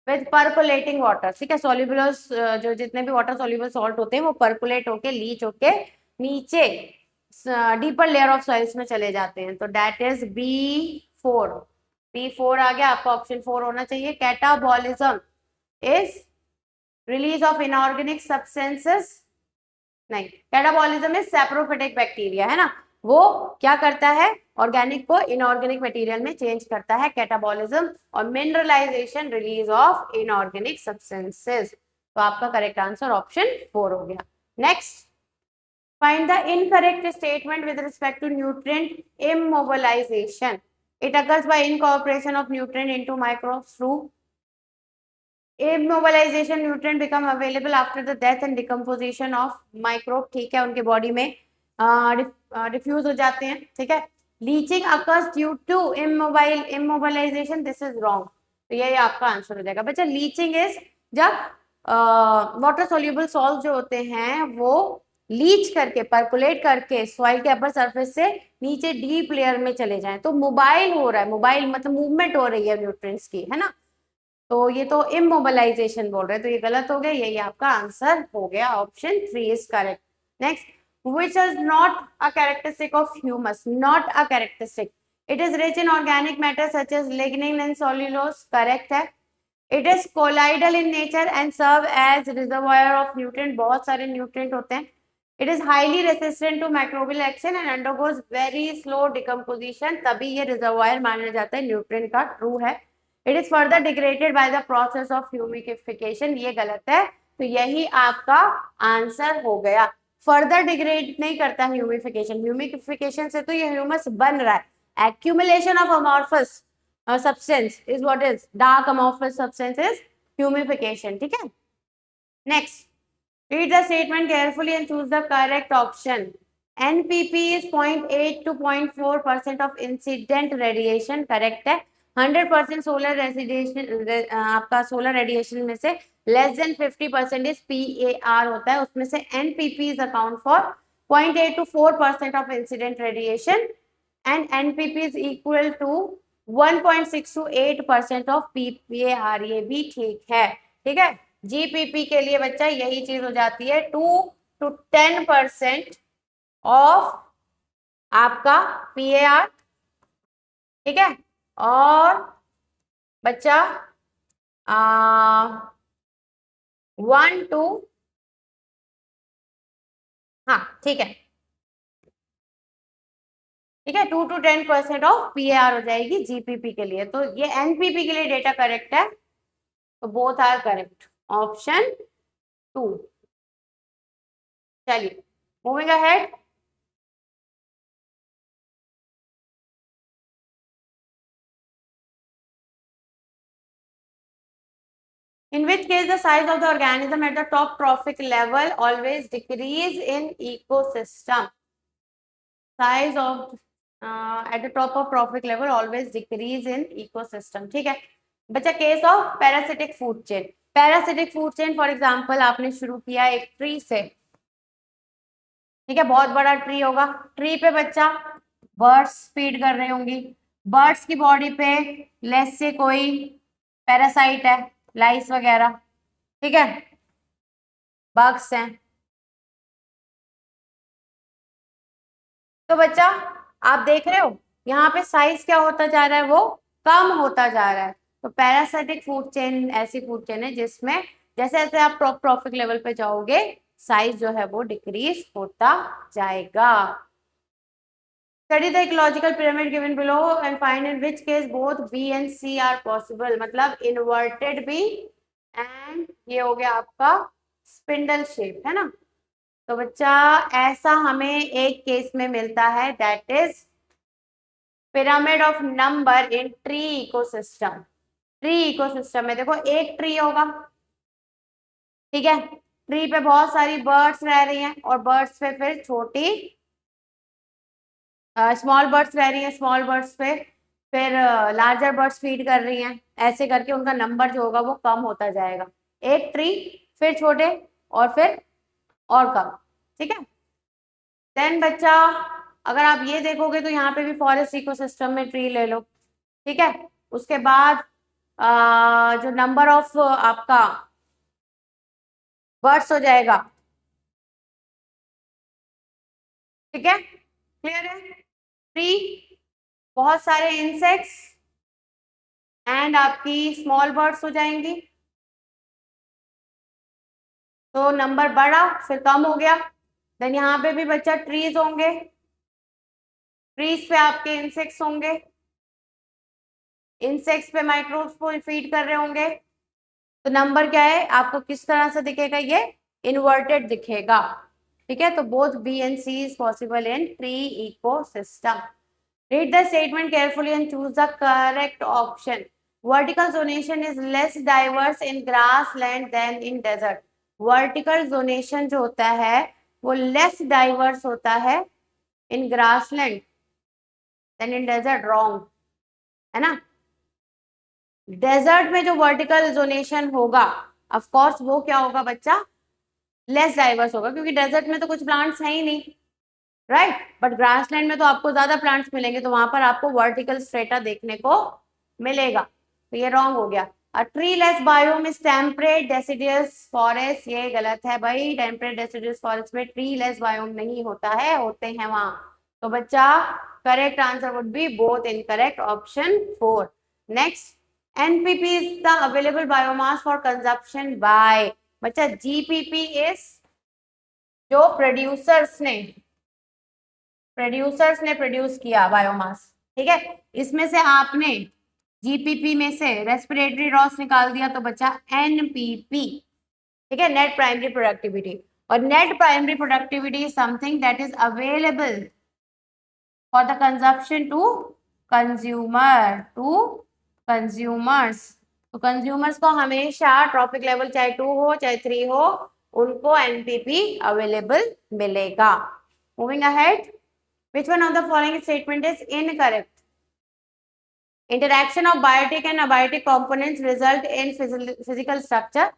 with percolating water, ठीक है। सोल्यूबल जो जितने भी वाटर सोल्यूबल सॉल्ट होते हैं वो परकुलेट होके लीच होके नीचे डीपर लेयर ऑफ सॉइल्स में चले जाते हैं, तो दैट इज B4। B4 आ गया, आपका ऑप्शन 4 होना चाहिए। Catabolism is release of inorganic substances, नहीं, कैटाबॉलिज्म इज सैप्रोफिटिक बैक्टीरिया, है ना। वो क्या करता है, ऑर्गेनिक को इनऑर्गेनिक मटेरियल में चेंज करता है, कैटाबॉलिज्म। और mineralisation release of inorganic substances, तो आपका करेक्ट आंसर ऑप्शन 4 हो गया। Next, find the incorrect statement with respect to nutrient immobilization. It occurs by incorporation of nutrient into microbes through immobilization. Nutrient become available after the death and decomposition of microbe, ठीक है, उनके body में diffuse हो जाते हैं, ठीक है। Leaching occurs due to immobilization, this is wrong, तो ये आपका आंसर हो जाएगा बच्चा। लीचिंग इज जब वाटर सोल्यूबल सॉल्ट जो होते हैं वो लीच करके परकुलेट करके सॉइल के अपर सरफेस से नीचे डीप लेयर में चले जाएं, तो मोबाइल हो रहा है, मोबाइल मतलब मूवमेंट हो रही है न्यूट्रिएंट्स की, है ना। तो ये तो इमोबिलाइजेशन बोल रहे हैं, तो ये गलत हो गया, यही आपका आंसर हो गया, option 3 is correct. Next, which is not a characteristic of humus, not a characteristic, it is rich in organic matter such as lignin and cellulose, correct है। it is colloidal in nature and serve as reservoir of nutrient, बहुत सारे nutrient होते हैं। it is highly resistant to microbial action and undergoes very slow decomposition, तभी ये reservoir माना जाता है nutrient का, true है। it is further degraded by the process of humidification, ये गलत है, तो यही आपका आंसर हो गया। फर्दर डिग्रेड नहीं करता ह्यूमिफिकेशन, ह्यूमिफिकेशन से तो ये ह्यूमस बन रहा है। Accumulation of amorphous substance is what is dark amorphous substance is humification, ठीक है। next, read the statement carefully and choose the correct option. NPP is 0.8 to 0.4% of incident radiation, correct है। 100% solar radiation, आपका solar radiation में से less than 50% is PAR होता है, उसमें से NPP is account for 0.8 to 4% of incident radiation and NPP is equal to 1.6 to 8% of PAR, ये भी ठीक है, ठीक है। जीपीपी के लिए बच्चा यही चीज हो जाती है, 2 to 10% ऑफ आपका PAR, ठीक है। और बच्चा 1 to, हाँ ठीक है, ठीक है, 2 to 10% ऑफ PAR हो जाएगी जीपीपी के लिए, तो ये एनपीपी के लिए डेटा करेक्ट है, तो बोथ आर करेक्ट, ऑप्शन 2। चलिए moving ahead, in which case the size of the organism at the top trophic level always decrease in ecosystem, size of at the top of trophic level always decrease in ecosystem, ठीक है बच्चा। Case of parasitic food chain, parasitic food chain for example आपने शुरू किया एक tree से, ठीक है, बहुत बड़ा ट्री होगा, ट्री पे बच्चा बर्ड्स फीड कर रही होंगी, बर्ड्स की बॉडी पे लेस से कोई पैरासाइट है, लाइस वगैरह, ठीक है, बग्स हैं, तो बच्चा आप देख रहे हो यहाँ पे साइज क्या होता जा रहा है, वो कम होता जा रहा है। तो पैरासाइटिक फूड चेन ऐसी फूड चेन है जिसमें जैसे जैसे आप ट्रॉफिक लेवल पे जाओगे साइज जो है वो डिक्रीज होता जाएगा। Study the ecological pyramid given below and find in which case both B and C are possible. मतलब inverted B and ये हो गया आपका स्पिंडल शेप, है ना। तो बच्चा ऐसा हमें एक केस में मिलता है, that is pyramid of number in tree ecosystem. Tree ecosystem में देखो एक ट्री होगा, ठीक है, ट्री पे बहुत सारी बर्ड्स रह रही हैं और बर्ड्स पे फिर छोटी स्मॉल बर्ड्स रह रही हैं, स्मॉल बर्ड्स पे फिर लार्जर बर्ड्स फीड कर रही हैं, ऐसे करके उनका नंबर जो होगा वो कम होता जाएगा। एक ट्री, फिर छोटे और फिर और कम, ठीक है। देन बच्चा अगर आप ये देखोगे तो यहाँ पे भी फॉरेस्ट इकोसिस्टम में ट्री ले लो, ठीक है। उसके बाद जो नंबर ऑफ आपका बर्ड्स हो जाएगा, ठीक है, क्लियर है। ट्री, बहुत सारे इंसेक्ट्स एंड आपकी स्मॉल बर्ड्स हो जाएंगी, तो नंबर बढ़ा फिर कम हो गया। देन यहाँ पे भी बच्चा ट्रीज होंगे, ट्रीज पे आपके इंसेक्ट्स होंगे, इंसेक्ट्स पे माइक्रोब्स को फीड कर रहे होंगे, तो नंबर क्या है आपको किस तरह से दिखेगा, ये इन्वर्टेड दिखेगा, ठीक है। तो both B and C is possible in tree ecosystem. Read the statement carefully and choose the correct option. Vertical zonation is less diverse in grassland than in desert. Vertical zonation जो होता है वो less diverse होता है in grassland than in desert. Wrong, है ना। Desert में जो वर्टिकल जोनेशन होगा ऑफ कोर्स वो क्या होगा बच्चा, लेस डाइवर्स होगा, क्योंकि डेजर्ट में तो कुछ प्लांट्स है ही नहीं, राइट। बट ग्रासलैंड में तो आपको ज्यादा प्लांट्स मिलेंगे, तो वहां पर आपको वर्टिकल स्ट्रेटा देखने को मिलेगा, तो ये रॉन्ग हो गया। A treeless biome is temperate deciduous forest, ये गलत है भाई। टेम्परेट डेसिडियस फॉरेस्ट में ट्री लेस बायोम नहीं होता है, होते हैं वहां। तो बच्चा correct answer would be both incorrect, option 4। Next, NPP is the available biomass for consumption by. बच्चा जीपीपी इज जो प्रोड्यूसर्स ने प्रोड्यूस किया बायोमास, ठीक है। इसमें से आपने जीपीपी में से रेस्पिरेटरी लॉस निकाल दिया तो बचा एनपीपी, ठीक है, नेट प्राइमरी प्रोडक्टिविटी। और net primary productivity is something that is available for the consumption to consumers. तो कंज्यूमर्स को हमेशा ट्रॉपिक लेवल चाहे 2 हो चाहे 3 हो, उनको एनपीपी अवेलेबल मिलेगा। Moving ahead, which one of the following statement is incorrect? Interaction of biotic and abiotic components result in physical structure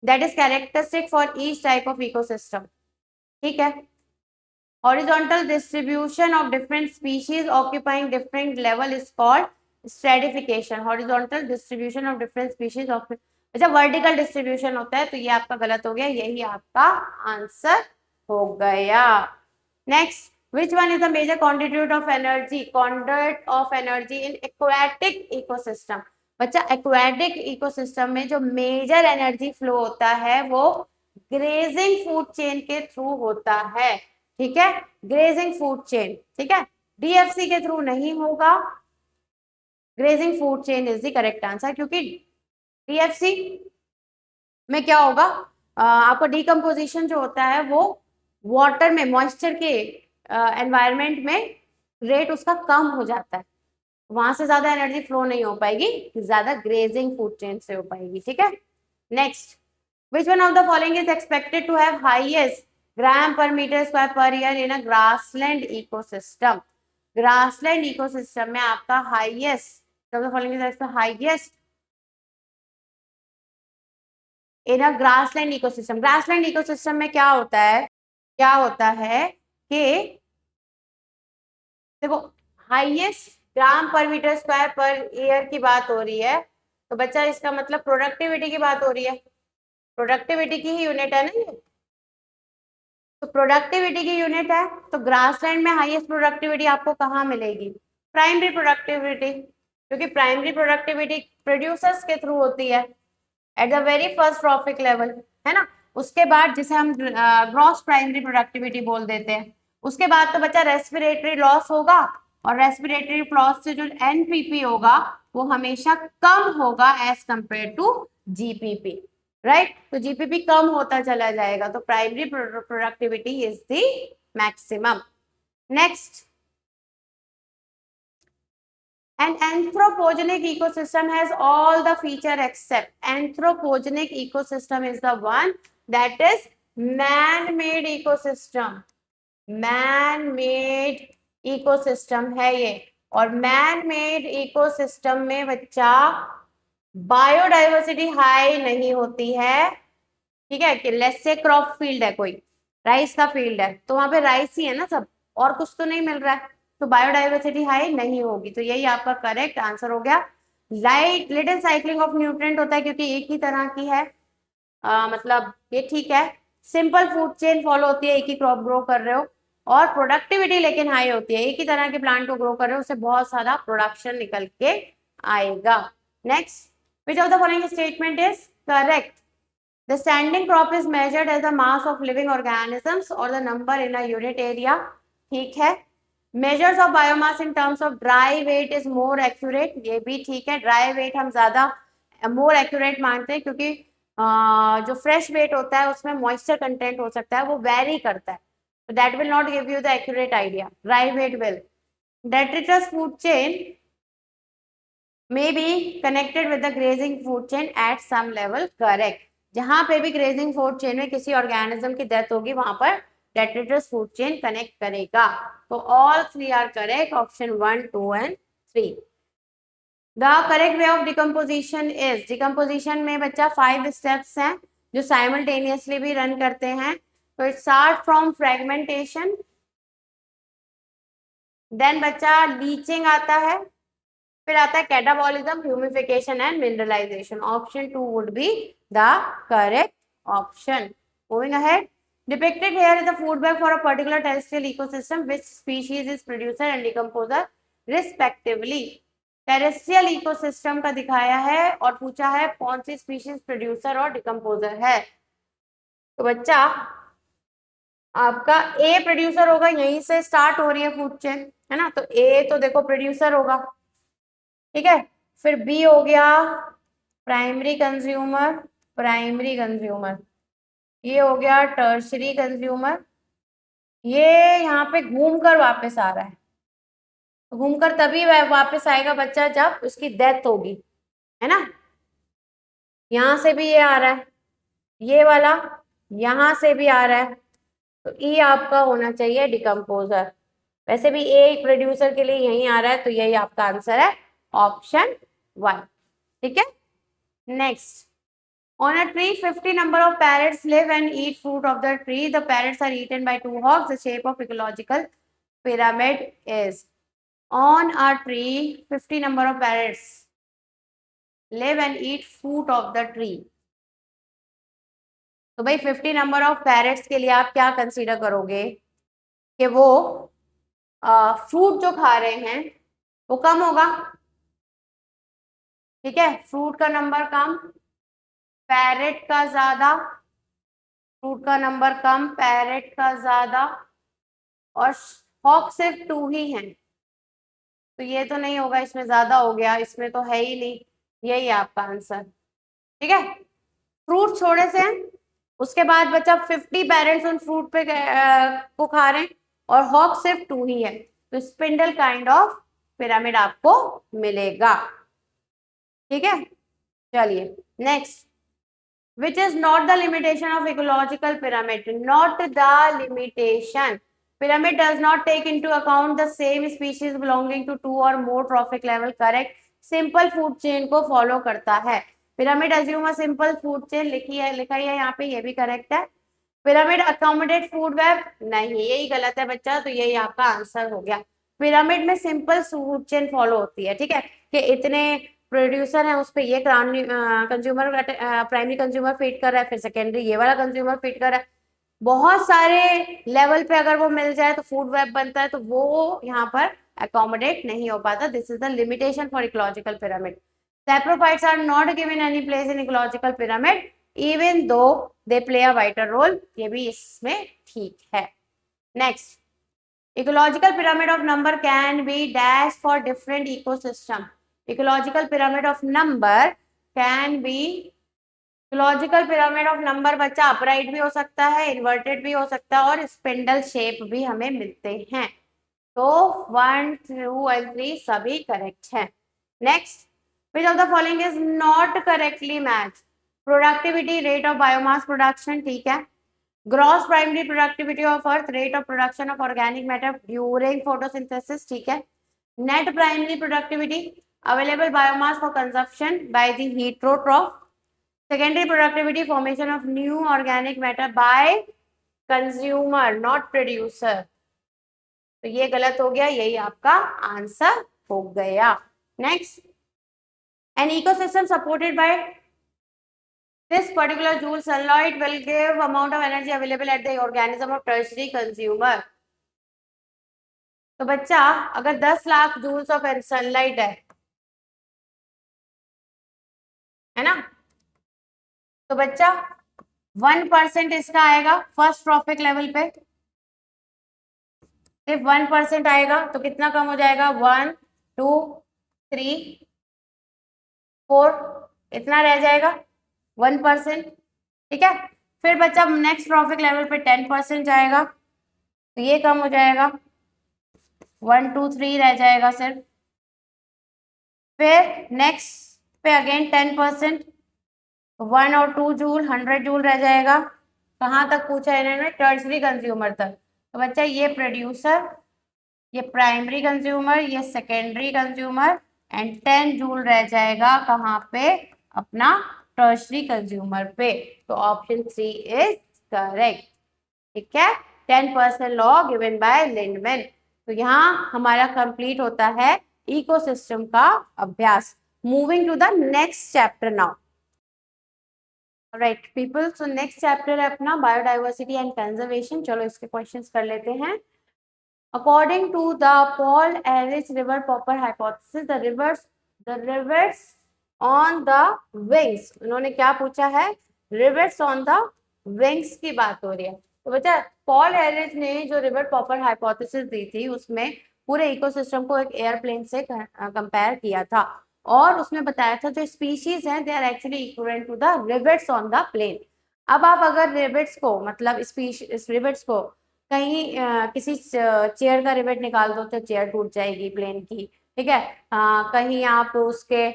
that is characteristic for each type of ecosystem, ठीक है। Horizontal distribution of different species occupying different level is called stratification. Horizontal distribution of different species of, अच्छा vertical distribution होता है, तो ये आपका गलत हो गया, यही आपका आंसर हो गया। Next, which one is the major conduit of energy in aquatic ecosystem? बच्चा aquatic ecosystem में जो मेजर एनर्जी फ्लो होता है वो ग्रेजिंग फूड चेन के थ्रू होता है, ठीक है, ग्रेजिंग फूड चेन, ठीक है, डीएफसी के थ्रू नहीं होगा। Grazing food chain is the correct answer, क्योंकि डीएफसी में क्या होगा, आपका डिकम्पोजिशन जो होता है वो वाटर में, मॉइस्चर के एनवायरमेंट में रेट उसका कम हो जाता है, वहां से ज्यादा एनर्जी फ्लो नहीं हो पाएगी, ज्यादा ग्रेजिंग फूड चेन से हो पाएगी, ठीक है। Next, which one of the following is expected to have highest gram per meter square per year in a grassland ecosystem? Grassland ecosystem में आपका highest of the following is highest in a grassland ecosystem. Grassland ecosystem में क्या होता है, कि देखो highest gram per meter square per year की बात हो रही है, तो बच्चा इसका मतलब प्रोडक्टिविटी की बात हो रही है, प्रोडक्टिविटी की ही यूनिट है ना ये, तो प्रोडक्टिविटी की यूनिट है, तो ग्रासलैंड में हाईएस्ट प्रोडक्टिविटी आपको कहाँ मिलेगी, प्राइमरी प्रोडक्टिविटी, क्योंकि प्राइमरी प्रोडक्टिविटी प्रोड्यूसर्स के थ्रू होती है at the very first trophic level, है ना। उसके बाद जिसे हम ग्रॉस प्राइमरी प्रोडक्टिविटी बोल देते हैं, उसके बाद तो बच्चा रेस्पिरेटरी लॉस होगा, और रेस्पिरेटरी लॉस से जो एनपीपी होगा वो हमेशा कम होगा as compare to GPP, right. तो जीपीपी कम होता चला जाएगा, तो primary productivity is the maximum. Next, an anthropogenic ecosystem has all the feature except, anthropogenic ecosystem is the one that is man-made ecosystem, man-made ecosystem है ये। और man-made ecosystem में बच्चा बायोडाइवर्सिटी हाई नहीं होती है, ठीक है। कि लेट्स से क्रॉप फील्ड है, कोई राइस का फील्ड है, तो वहां पे राइस ही है ना सब, और कुछ तो नहीं मिल रहा है, तो बायोडाइवर्सिटी हाई नहीं होगी, तो यही आपका करेक्ट आंसर हो गया। Light little cycling of nutrient होता है क्योंकि एक ही तरह की है, मतलब ये ठीक है। सिंपल फूड चेन फॉलो होती है, एक ही क्रॉप ग्रो कर रहे हो, और प्रोडक्टिविटी लेकिन हाई होती है, एक ही तरह के प्लांट को ग्रो कर रहे हो, उससे बहुत सारा प्रोडक्शन निकल के आएगा। Next, which of the following statement is correct? The standing crop is measured as the mass of living organisms or the number in a unit area, ठीक है। Measures of biomass in terms of dry weight is more accurate, ये भी ठीक है। dry weight हम ज्यादा more accurate मानते हैं, क्योंकि जो fresh weight होता है उसमें moisture content हो सकता है, वो vary करता है, so that will not give you the accurate idea. Dry weight will. Detritus food chain may be connected with the grazing food chain at some level, correct. जहां पे भी ग्रेजिंग फूड चेन में किसी organism की death होगी, वहां पर detritus food chain connect करेगा। तो all three are correct, option 1, 2 and 3। The correct way of decomposition is, decomposition में बच्चा 5 स्टेप्स हैं जो साइमल्टेनियसली भी रन करते हैं। तो it start from fragmentation, then बच्चा लीचिंग आता है, फिर आता है catabolism, humification and mineralisation. Option 2 would be the correct option. Moving ahead, depicted here is the food web for a particular terrestrial ecosystem, which species is producer and decomposer respectively. Terrestrial ecosystem का दिखाया है और पूछा है कौन सी species producer और decomposer है। तो बच्चा आपका ए प्रोड्यूसर होगा, यहीं से स्टार्ट हो रही है फूड चेन, है ना। तो ए तो देखो प्रोड्यूसर होगा, ठीक है। फिर बी हो गया प्राइमरी कंज्यूमर, प्राइमरी कंज्यूमर, ये हो गया टर्शरी कंज्यूमर, ये यहाँ पे घूमकर वापस आ रहा है, घूमकर तभी वापस आएगा बच्चा जब उसकी डेथ होगी, है ना। यहां से भी ये आ रहा है, ये वाला यहां से भी आ रहा है, तो ई आपका होना चाहिए डिकम्पोजर। वैसे भी ए प्रोड्यूसर के लिए यही आ रहा है, तो यही आपका आंसर है, ऑप्शन 1, ठीक है। Next, on a tree 50 number of parrots live and eat fruit of the tree. The parrots are eaten by 2 hawks. The shape of ecological pyramid is, on a tree 50 number of parrots live and eat fruit of the tree. तो भाई 50 number of parrots के लिए आप क्या consider करोगे कि वो fruit जो खा रहे हैं वो कम होगा, ठीक है। फ्रूट का नंबर कम, पैरेट का ज्यादा, फ्रूट का नंबर कम, पैरेट का ज्यादा, और हॉक सिर्फ 2 ही हैं, तो ये तो नहीं होगा, इसमें ज्यादा हो गया, इसमें तो है ही नहीं, यही आपका आंसर, ठीक है। फ्रूट छोड़े से, उसके बाद बच्चा 50 पेरेंट्स उन फ्रूट पे को खा रहे हैं, और हॉक सिर्फ 2 ही है, तो स्पिंडल काइंड ऑफ पिरामिड आपको मिलेगा, ठीक है। चलिए next, which is not the limitation of ecological pyramid, not the limitation. Pyramid does not take into account the same species belonging to 2 or more trophic level, correct. Simple food chain को follow करता है। pyramid assume a simple food chain, लिखा है यहाँ पे, ये भी correct है। pyramid accommodate food web, नहीं, यही गलत है बच्चा, तो यही आपका आंसर हो गया। पिरामिड में सिंपल फूड चेन फॉलो होती है, ठीक है, कि इतने प्रोड्यूसर है, उस पर ये कंज्यूमर प्राइमरी कंज्यूमर फीड कर रहा है, फिर सेकेंडरी ये वाला कंज्यूमर फीड कर रहा है, बहुत सारे लेवल पे अगर वो मिल जाए तो फूड वेब बनता है, तो वो यहाँ पर accommodate नहीं हो पाता. This is the limitation for ecological pyramid. Saprophytes are not given any place in ecological pyramid even though they play a vital role. ये भी इसमें ठीक है. Next, ecological pyramid of number can be dash for different ecosystem. Ecological pyramid of number can be, ecological pyramid of number बच्चा upright भी हो सकता है, इन्वर्टेड भी हो सकता है और स्पिंडल शेप भी हमें मिलते हैं. तो 1, 2 एंड 3 सभी करेक्ट है. Next, which of the following is not correctly match? Productivity, rate of biomass production, ठीक है. Gross primary productivity of earth, rate of production of organic matter during photosynthesis, ठीक है. Net primary productivity, available biomass for consumption by the heterotroph. Secondary productivity, formation of new organic matter by consumer, not producer. तो ये गलत हो गया, यही आपका answer हो गया. Next, an ecosystem supported by this particular joule sunlight will give amount of energy available at the organism of tertiary consumer. तो बच्चा अगर 10 लाख जूल्स ऑफ सनलाइट है ना, तो बच्चा 1% इसका आएगा फर्स्ट ट्रॉफिक लेवल पे. सिर्फ 1% आएगा तो कितना कम हो जाएगा? 1, 2, 3, 4, इतना रह जाएगा 1%. ठीक है. फिर बच्चा नेक्स्ट ट्रॉफिक लेवल पे 10% जाएगा तो ये कम हो जाएगा, 1, 2, 3 रह जाएगा सिर्फ. फिर नेक्स्ट पे अगेन 10%, 1 और 2 जूल, 100 जूल रह जाएगा. कहाँ तक पूछा है इन्होंने? टर्शरी कंज्यूमर तक. तो बच्चा ये प्रोड्यूसर, ये प्राइमरी कंज्यूमर, ये सेकेंडरी कंज्यूमर एंड 10 जूल रह जाएगा कहाँ पे? अपना टर्शरी कंज्यूमर पे. तो ऑप्शन 3 इज करेक्ट. ठीक है. 10% लॉ गिवन बाय लिंडमैन. तो यहाँ हमारा कंप्लीट होता है इकोसिस्टम का अभ्यास. Moving to the next chapter now. Right people, so next chapter है अपना बायोडाइवर्सिटी एंड कंजर्वेशन. चलो इसके क्वेश्चंस कर लेते हैं. According to the Paul Ehrlich river popper hypothesis, the rivers on the wings, उन्होंने क्या पूछा है? rivers on the wings की बात हो रही है. तो बच्चा पॉल एरिच ने जो रिवर पॉपर हाइपोथेसिस दी थी उसमें पूरे इकोसिस्टम को एक एयरप्लेन से कंपेयर किया था और उसमें बताया था जो स्पीशीज हैं they are actually equivalent to the rivets on the plane. अब आप अगर रिवर्स को मतलब स्पीशीज रिवर्स को कहीं किसी चेयर का रिवेट निकाल दो तो चेयर टूट जाएगी प्लेन की. ठीक है. कहीं आप उसके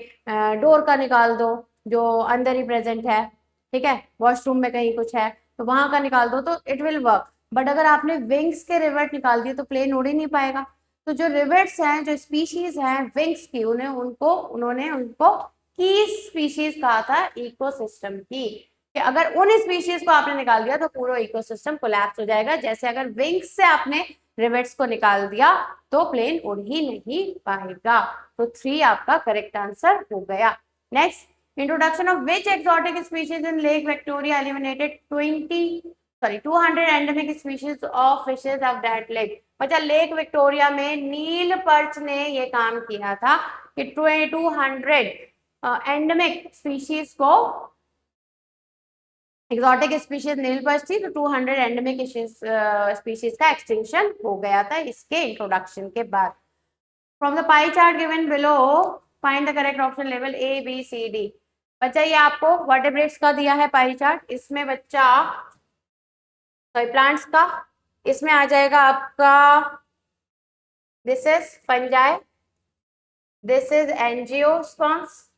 डोर का निकाल दो जो अंदर ही प्रेजेंट है. ठीक है. वॉशरूम में कहीं कुछ है तो वहां का निकाल दो तो इट विल वर्क. बट अगर आपने विंग्स के रिवेट निकाल दिए तो प्लेन उड़ ही नहीं पाएगा. तो जो रिवेट्स हैं, जो स्पीशीज हैं विंग्स की, उन्होंने उनको की स्पीशीज कहा था इकोसिस्टम की. कि अगर उन स्पीशीज को आपने निकाल दिया तो पूरा इकोसिस्टम कोलैप्स हो जाएगा. जैसे अगर विंग्स से आपने रिवेट्स को निकाल दिया तो प्लेन उड़ ही नहीं पाएगा. तो 3 आपका करेक्ट आंसर हो गया. Next, introduction of which exotic species in lake Victoria eliminated 200 endemic species of fishes of that lake. बच्चा लेक विक्टोरिया में नील पर्च ने ये काम किया था कि 200 एंडेमिक स्पीशीज को, एक्सोटिक स्पीशीज नील पर्च थी तो 200 एंडेमिक स्पीशीज का एक्सटिंक्शन हो गया था इसके इंट्रोडक्शन के बाद. From the pie chart given below find the correct option लेवल ए बी सी डी. बच्चा ये आपको वर्टेब्रेट्स का दिया है पाई चार्ट. इसमें बच्चा प्लांट्स का इसमें आ जाएगा आपका this is fungi, this is angiosperms.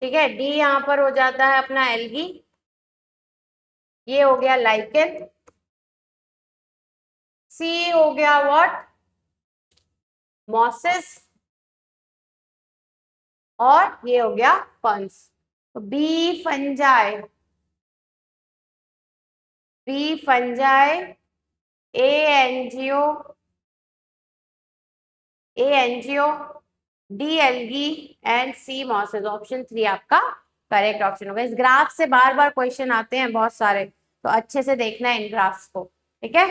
ठीक है. डी यहाँ पर हो जाता है अपना एल्गी, ये हो गया लाइकेन, सी हो गया व्हाट? मॉसेस, और ये हो गया फंस. तो B fungi, A angio, D algae and C mosses. Option 3 आपका करेक्ट ऑप्शन होगा. इस ग्राफ से बार बार क्वेश्चन आते हैं बहुत सारे, तो अच्छे से देखना है इन ग्राफ्स को, ठीक है।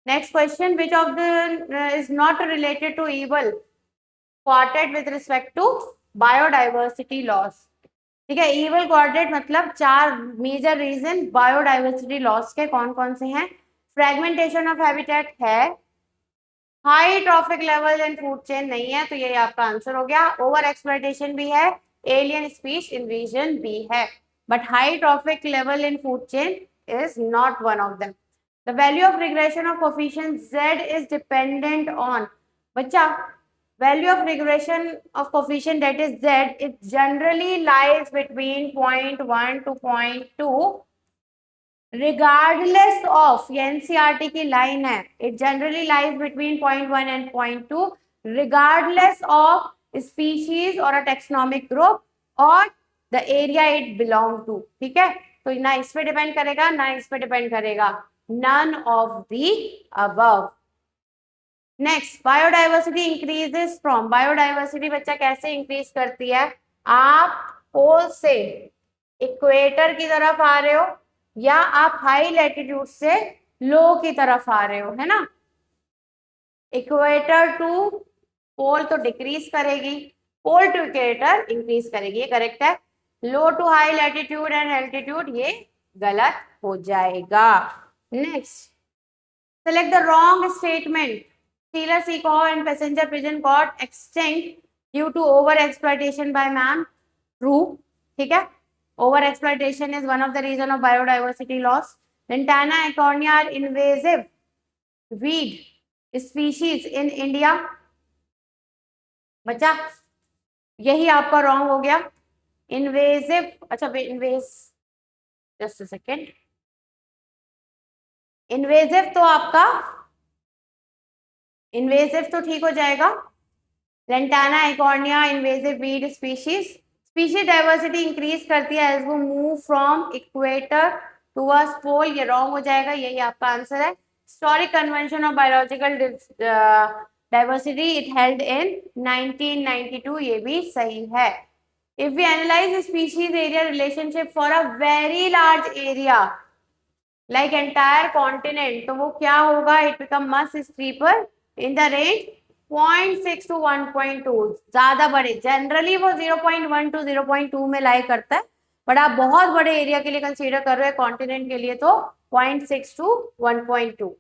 Next question, which of the is not related to evil quartet with respect to biodiversity loss. ठीक है, ईवल क्वाड्रेट मतलब 4 मेजर रीजन बायोडाइवर्सिटी लॉस के कौन कौन से हैं। फ्रेगमेंटेशन ऑफ हैबिटेट है, high trophic level in food chain नहीं है, तो ये आपका आंसर हो गया। ओवर एक्सप्लॉयटेशन भी है, एलियन स्पीश इन्वेजन भी है, but high trophic level in food chain is not one of them. The value of regression of coefficient Z is dependent on, बच्चा value of regression of coefficient that is Z, it generally lies between 0.1 to 0.2 regardless of, ये NCERT की line है, it generally lies between 0.1 and 0.2 regardless of species or a taxonomic group or the area it belong to, ठीक है। तो ना इस पे depend करेगा ना इस पे डिपेंड करेगा, none of the above. Next, biodiversity increases from, biodiversity बच्चा कैसे इंक्रीज करती है, आप पोल से इक्वेटर की तरफ आ रहे हो या आप हाई लैटिट्यूड से लो की तरफ आ रहे हो, है ना। इक्वेटर टू पोल तो डिक्रीज करेगी, पोल टू इक्वेटर इंक्रीज करेगी, ये करेक्ट है। Low to high latitude and altitude ये गलत हो जाएगा। Next, select the wrong statement. Stealer sea cow and passenger pigeon got extinct due to over exploitation by man. True, ठीक है। Over exploitation is one of the reason of biodiversity loss. Lantana acornia are invasive weed species in India. बच्चा यही आपका wrong हो गया। Invasive, अच्छा just a second, invasive तो आपका इन्वेजिव तो ठीक हो जाएगा। Lantana Eichhornia invasive weed species, species diversity increase करती है एज वो move from equator towards pole, ये रॉन्ग हो जाएगा, यही आपका आंसर है। Historic convention of biological diversity it held in 1992, ये भी सही है। If we analyse species area relationship for a very large area like entire continent, तो वो क्या होगा, it become much steeper in the range 0.6 to 1.2, ज्यादा बड़े, जनरली वो 0.1 to 0.2 में लाई करता है, बट आप बहुत बड़े एरिया के लिए कंसीडर कर रहे हैं कॉन्टिनेंट के लिए, तो 0.6 to 1.2।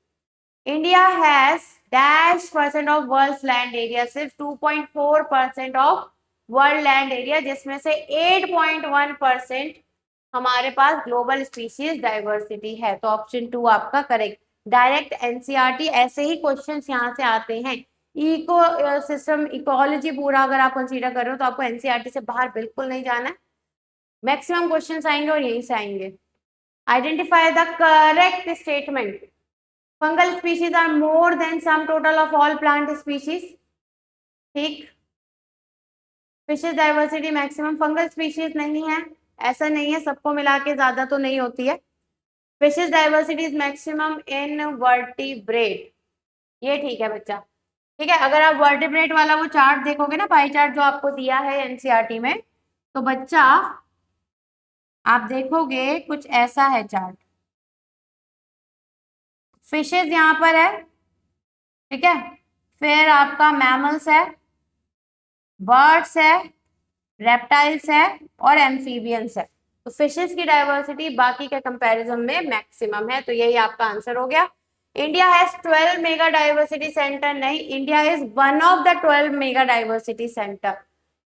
India has dash percent of world land area, सिर्फ 2.4% ऑफ वर्ल्ड लैंड एरिया, जिसमें से 8.1% हमारे पास ग्लोबल स्पीशीज डाइवर्सिटी है, तो ऑप्शन 2 आपका करेक्ट। डायरेक्ट एनसीईआरटी ऐसे ही क्वेश्चंस यहाँ से आते हैं। इको सिस्टम इकोलॉजी पूरा अगर आप कंसीडर कर रहे हो तो आपको एनसीईआरटी से बाहर बिल्कुल नहीं जाना है, मैक्सिमम क्वेश्चंस आएंगे और यहीं से आएंगे। Identify the correct statement, fungal species are more than sum total of all plant species, ठीक। Fishes diversity maximum, fungal species नहीं है, ऐसा नहीं है, सबको मिला के ज्यादा तो नहीं होती है। Fishes diversity is maximum in vertebrate, ये ठीक है बच्चा, ठीक है। अगर आप वर्टिब्रेट वाला वो चार्ट देखोगे ना, पाई चार्ट जो आपको दिया है एनसीईआरटी में, तो बच्चा आप देखोगे कुछ ऐसा है चार्ट, फिशेज यहाँ पर है, ठीक है, फिर आपका मैमल्स है, बर्ड्स है, रेप्टाइल्स है और एम्फीबियंस है, तो फिशेस की डाइवर्सिटी बाकी के कंपैरिजन में मैक्सिमम है, तो यही आपका आंसर हो गया। India has 12 mega diversity centre, नहीं, India is one of the 12 mega diversity centre.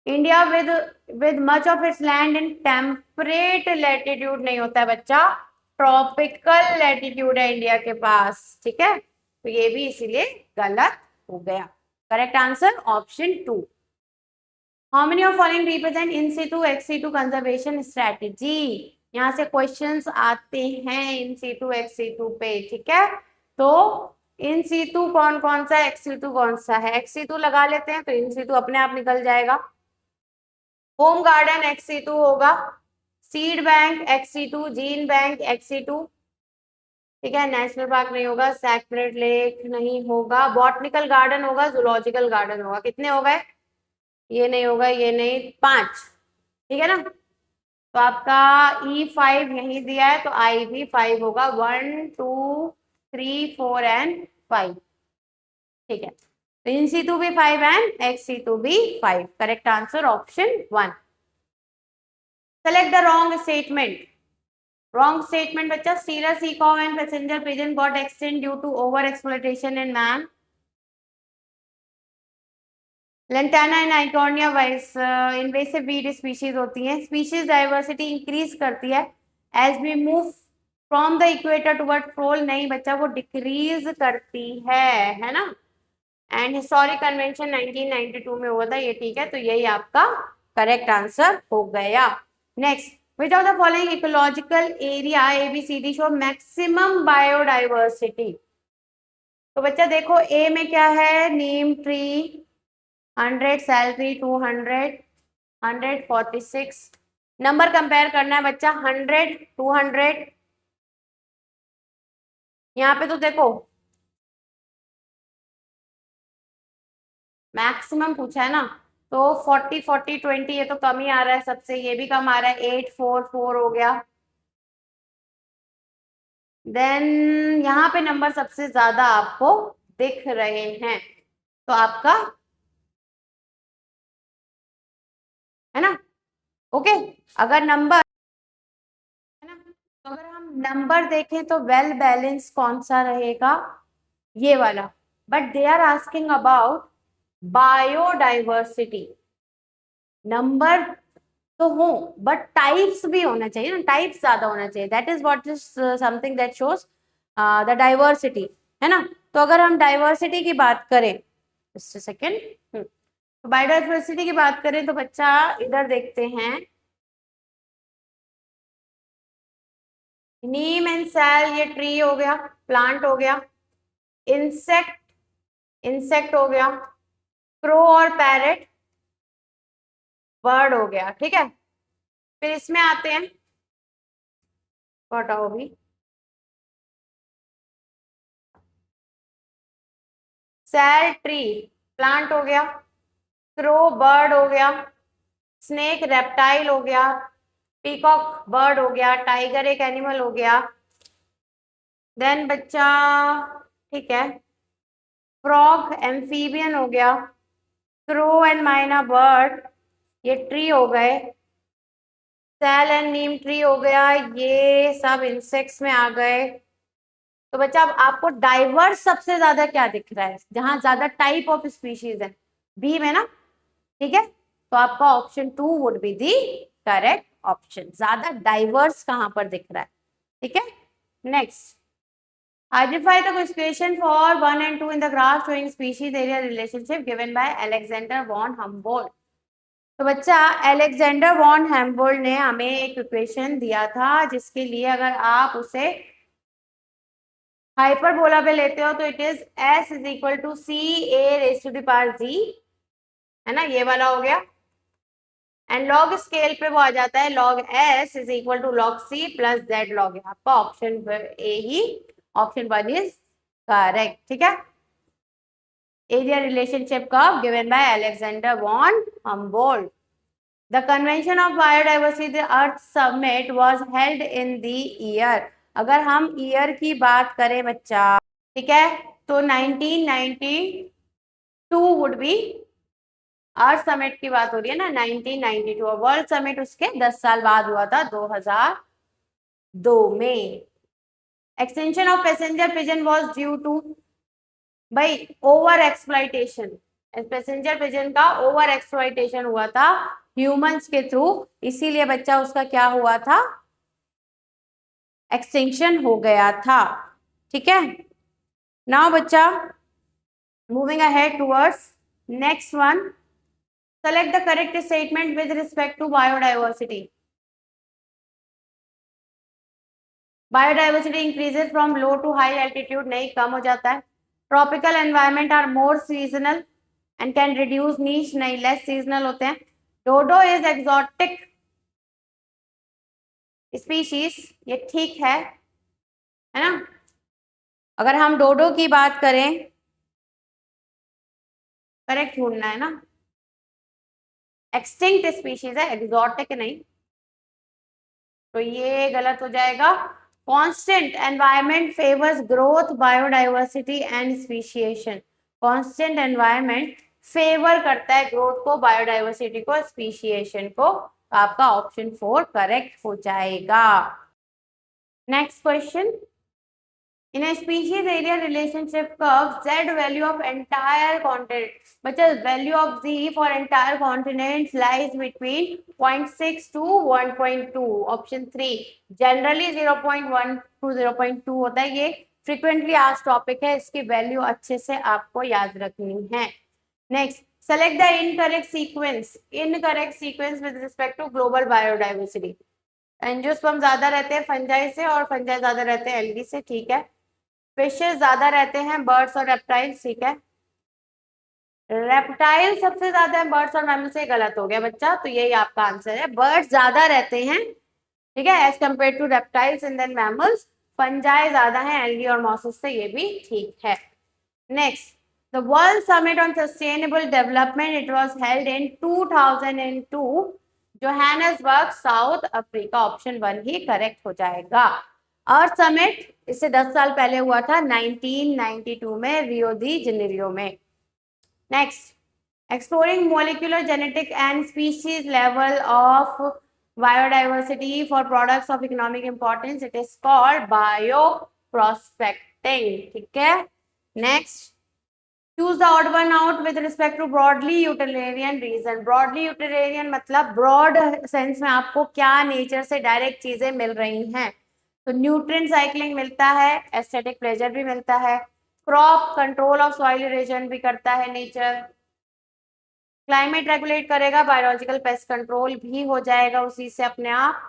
India with much of its land in temperate latitude नहीं होता है बच्चा, ट्रॉपिकल लैटिट्यूड है इंडिया के पास, ठीक है, तो ये भी इसीलिए गलत हो गया। Correct answer option 2। How many of following represent in situ ex situ conservation strategy? यहाँ से क्वेश्चंस आते हैं इन situ ex situ पे, ठीक है। तो इन situ कौन कौन सा, ex situ कौन सा है, ex situ लगा लेते हैं तो इन situ अपने आप निकल जाएगा। होम गार्डन ex situ होगा, seed bank ex situ, gene bank ex situ, ठीक है। नेशनल पार्क नहीं होगा, सेक्रेड लेक नहीं होगा, बॉटनिकल गार्डन होगा, जूलॉजिकल गार्डन होगा। कितने हो गए, ये नहीं होगा, ये नहीं, 5, ठीक है ना। तो आपका E5 यही दिया है, तो I भी 5 होगा, 1 2 3 4 एंड 5। ठीक है, तो इन C2 भी 5 एंड XC2 भी 5। Correct answer option 1। Select the wrong statement. Wrong statement, बच्चा। Steeler sea cow and passenger pigeon got extinct due to over exploitation in man. Lantana and Icornia invasive weed species होती हैं। Species diversity increase करती है as we move from the equator toward pole। नहीं बच्चा, वो decrease करती है ना। एंड हिस्टोरिक कन्वेंशन 1992 में हुआ था, ये ठीक है, तो यही आपका करेक्ट आंसर हो गया। Next, which of the following ecological area ABCD show maximum biodiversity। तो बच्चा देखो, ए में क्या है, neem tree 100, sal tree 200, 146। Number compare करना है बच्चा, 100 200। यहाँ पे तो देखो मैक्सिमम पूछा है ना, तो 40 40 20 ये तो कम ही आ रहा है सबसे, ये भी कम आ रहा है, 8 4 4 हो गया। देन यहाँ पे नंबर सबसे ज्यादा आपको दिख रहे हैं, तो आपका है ना। ओके, अगर नंबर है ना, तो अगर हम नंबर देखें तो वेल बैलेंस कौन सा रहेगा, ये वाला। But they are asking about biodiversity. Number तो हो बट टाइप्स भी होना चाहिए ना, टाइप्स ज्यादा होना चाहिए। That is what is something that shows the diversity, है ना। तो अगर हम डाइवर्सिटी की बात करें, जस्ट सेकेंड, तो बायोडाइवर्सिटी की बात करें तो बच्चा इधर देखते हैं, नीम एंड सैल ये ट्री हो गया, प्लांट हो गया। इंसेक्ट, इंसेक्ट हो गया। क्रो और पैरेट बर्ड हो गया, ठीक है। फिर इसमें आते हैं, हटाओ भी, सैल ट्री प्लांट हो गया, क्रो बर्ड हो गया, स्नेक रेप्टाइल हो गया, पीकॉक बर्ड हो गया, टाइगर एक एनिमल हो गया। देन बच्चा, ठीक है, फ्रॉग एम्फीबियन हो गया, क्रो एंड माइना बर्ड ये ट्री हो गए, सैल एंड नीम ट्री हो गया, ये सब इंसेक्ट्स में आ गए। तो बच्चा अब आपको डाइवर्स सबसे ज्यादा क्या दिख रहा है, जहां ज्यादा टाइप ऑफ स्पीशीज है, बी में ना, ठीक है। तो आपका option 2 would be the correct option. ज्यादा डाइवर्स कहां पर दिख रहा है, ठीक है। Next, identify the equation for 1 and 2 in the graph showing species area relationship given by Alexander von Humboldt। तो बच्चा अलेक्जेंडर वॉन हैम्बोल्ट ने हमें एक इक्वेशन दिया था, जिसके लिए अगर आप उसे हाइपरबोला पे लेते हो तो it is s is equal to C A raise to the power Z, है ना, ये वाला हो गया। एंड लॉग स्केल पे वो आ जाता है log s is equal to log c plus z log। आपका ऑप्शन ए ही, ऑप्शन 1 इज करेक्ट, ठीक है। Area relationship curve given by Alexander von Humboldt. The convention of biodiversity the earth summit was held in the year। अगर हम year की बात करें बच्चा, ठीक है, तो 1992 वुड बी, अर्थ समिट की बात हो रही है ना, 1992। और वर्ल्ड समिट उसके 10 साल बाद हुआ था, 2002 में। Extension of passenger pigeon was due to, भाई ओवर एक्सप्लॉइटेशन, पैसेंजर पिजन का ओवर एक्सप्लॉइटेशन हुआ था ह्यूमंस के थ्रू, इसीलिए बच्चा उसका क्या हुआ था, एक्सटिंक्शन हो गया था, ठीक है। नाउ बच्चा moving ahead towards next one, select the correct statement with respect to biodiversity. Biodiversity increases from low to high altitude, नहीं कम हो जाता है। Tropical environment are more seasonal and can reduce niche, नहीं लेस सीजनल होते हैं। डोडो is exotic species, ये ठीक है ना। अगर हम डोडो की बात करें, करेक्ट ढूंढना है ना, एक्सटिंक्ट स्पीशीज है, एक्सोटिक नहीं। तो ये गलत हो जाएगा। Constant environment favours growth, biodiversity and speciation. Constant environment favour करता है ग्रोथ को, बायोडाइवर्सिटी को, स्पीशिएशन को। तो आपका ऑप्शन 4 करेक्ट हो जाएगा। Next question, in a species area relationship curve, z value of entire continent, बच्चा value of z for entire continent lies between 0.6 to 1.2, option 3। Generally 0.1 to 0.2 होता है, ये फ्रीक्वेंटली आज टॉपिक है, इसकी वैल्यू अच्छे से आपको याद रखनी है। Next, select the incorrect sequence, incorrect sequence with respect to global biodiversity. Angiosperm ज्यादा रहते हैं फंजाई से और फंजाई ज्यादा रहते हैं एल्गी से, ठीक है। फिशेस ज्यादा रहते हैं बर्ड्स और रेप्टाइल्स, ठीक है। रेप्टाइल सबसे ज्यादा है बर्ड्स और मैमल से, गलत हो गया बच्चा, तो यही आपका आंसर है। बर्ड्स ज्यादा रहते हैं, ठीक है, as compare to reptiles and then mammals. Fungi ज्यादा है एल्गी और मॉसेस से, ये भी ठीक है। Next, the world summit on sustainable development, it was held in 2002, Johannesburg, south Africa. Option 1 he correct हो जाएगा। अर्थ समिट इससे 10 साल पहले हुआ था, 1992 में, रियो दी जेनेरियो में। Next, exploring molecular genetic and species level of biodiversity for products of economic importance, it is called bio prospecting, ठीक है। Next, choose the odd one out with respect to broadly utilitarian reason. Broadly utilitarian मतलब broad sense में आपको क्या nature से direct चीजें मिल रही हैं, तो न्यूट्रिएंट साइक्लिंग मिलता है, एस्थेटिक प्लेजर भी मिलता है, crop control of soil erosion भी करता है नेचर, क्लाइमेट रेगुलेट करेगा, बायोलॉजिकल पेस्ट कंट्रोल भी हो जाएगा उसी से अपने आप,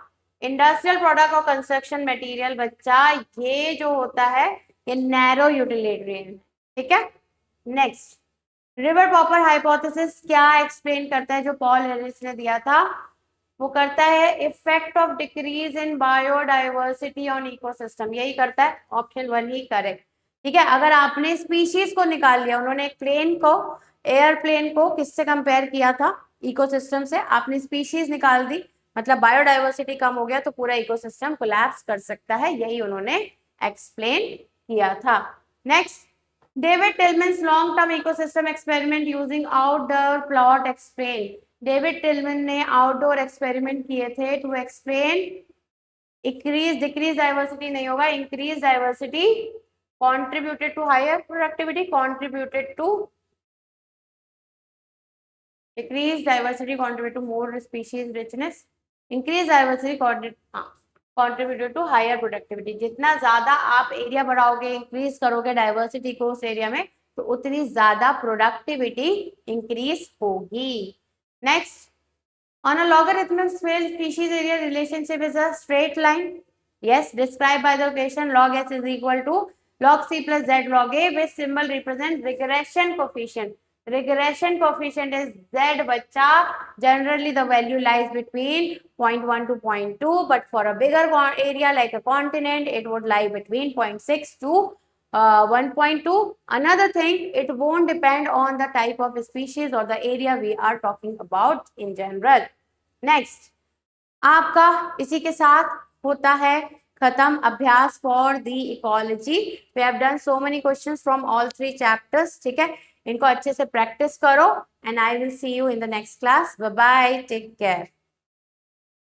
इंडस्ट्रियल प्रोडक्ट और कंस्ट्रक्शन मटेरियल। बच्चा ये जो होता है ये नैरो यूटिलिटेरियन, ठीक है। नेक्स्ट, रिवर पॉपर हाइपोथेसिस क्या एक्सप्लेन करता है, जो पॉल हेरिस ने दिया था, वो करता है effect of decrease in biodiversity on ecosystem, यही करता है। ऑप्शन 1 ही करेक्ट, ठीक है। अगर आपने स्पीशीज को निकाल लिया, उन्होंने प्लेन को, एयरप्लेन को किससे कंपेयर किया था, इकोसिस्टम से, आपने स्पीशीज निकाल दी, मतलब बायोडाइवर्सिटी कम हो गया, तो पूरा इकोसिस्टम कोलैप्स कर सकता है, यही उन्होंने एक्सप्लेन किया था। Next, David Tilman's long term ecosystem experiment using outdoor plot explain. David Tilman ने आउटडोर एक्सपेरिमेंट किए थे to explain increase, decrease diversity नहीं होगा, increase diversity, contributed to higher productivity, contributed to decrease diversity, contributed to more species richness, increase diversity, contributed to higher productivity। जितना ज्यादा आप area बढ़ाओगे, increase करोगे diversity को उस एरिया में, तो उतनी ज्यादा प्रोडक्टिविटी इंक्रीज होगी। Next, on a logarithmic scale, species area relationship is a straight line. Yes, described by the equation log s is equal to log c plus z log a, which symbol represent regression coefficient. Regression coefficient is z, बच्चा। Generally the value lies between 0.1 to 0.2, but for a bigger area like a continent, it would lie between 0.6 to 1.2. Another thing, it won't depend on the type of species or the area we are talking about in general. Next, आपका इसी के साथ होता है खत्म अभ्यास for the ecology. We have done so many questions from all 3 chapters, ठीक है। इनको अच्छे से प्रैक्टिस करो and I will see you in the next class. Bye bye, take care.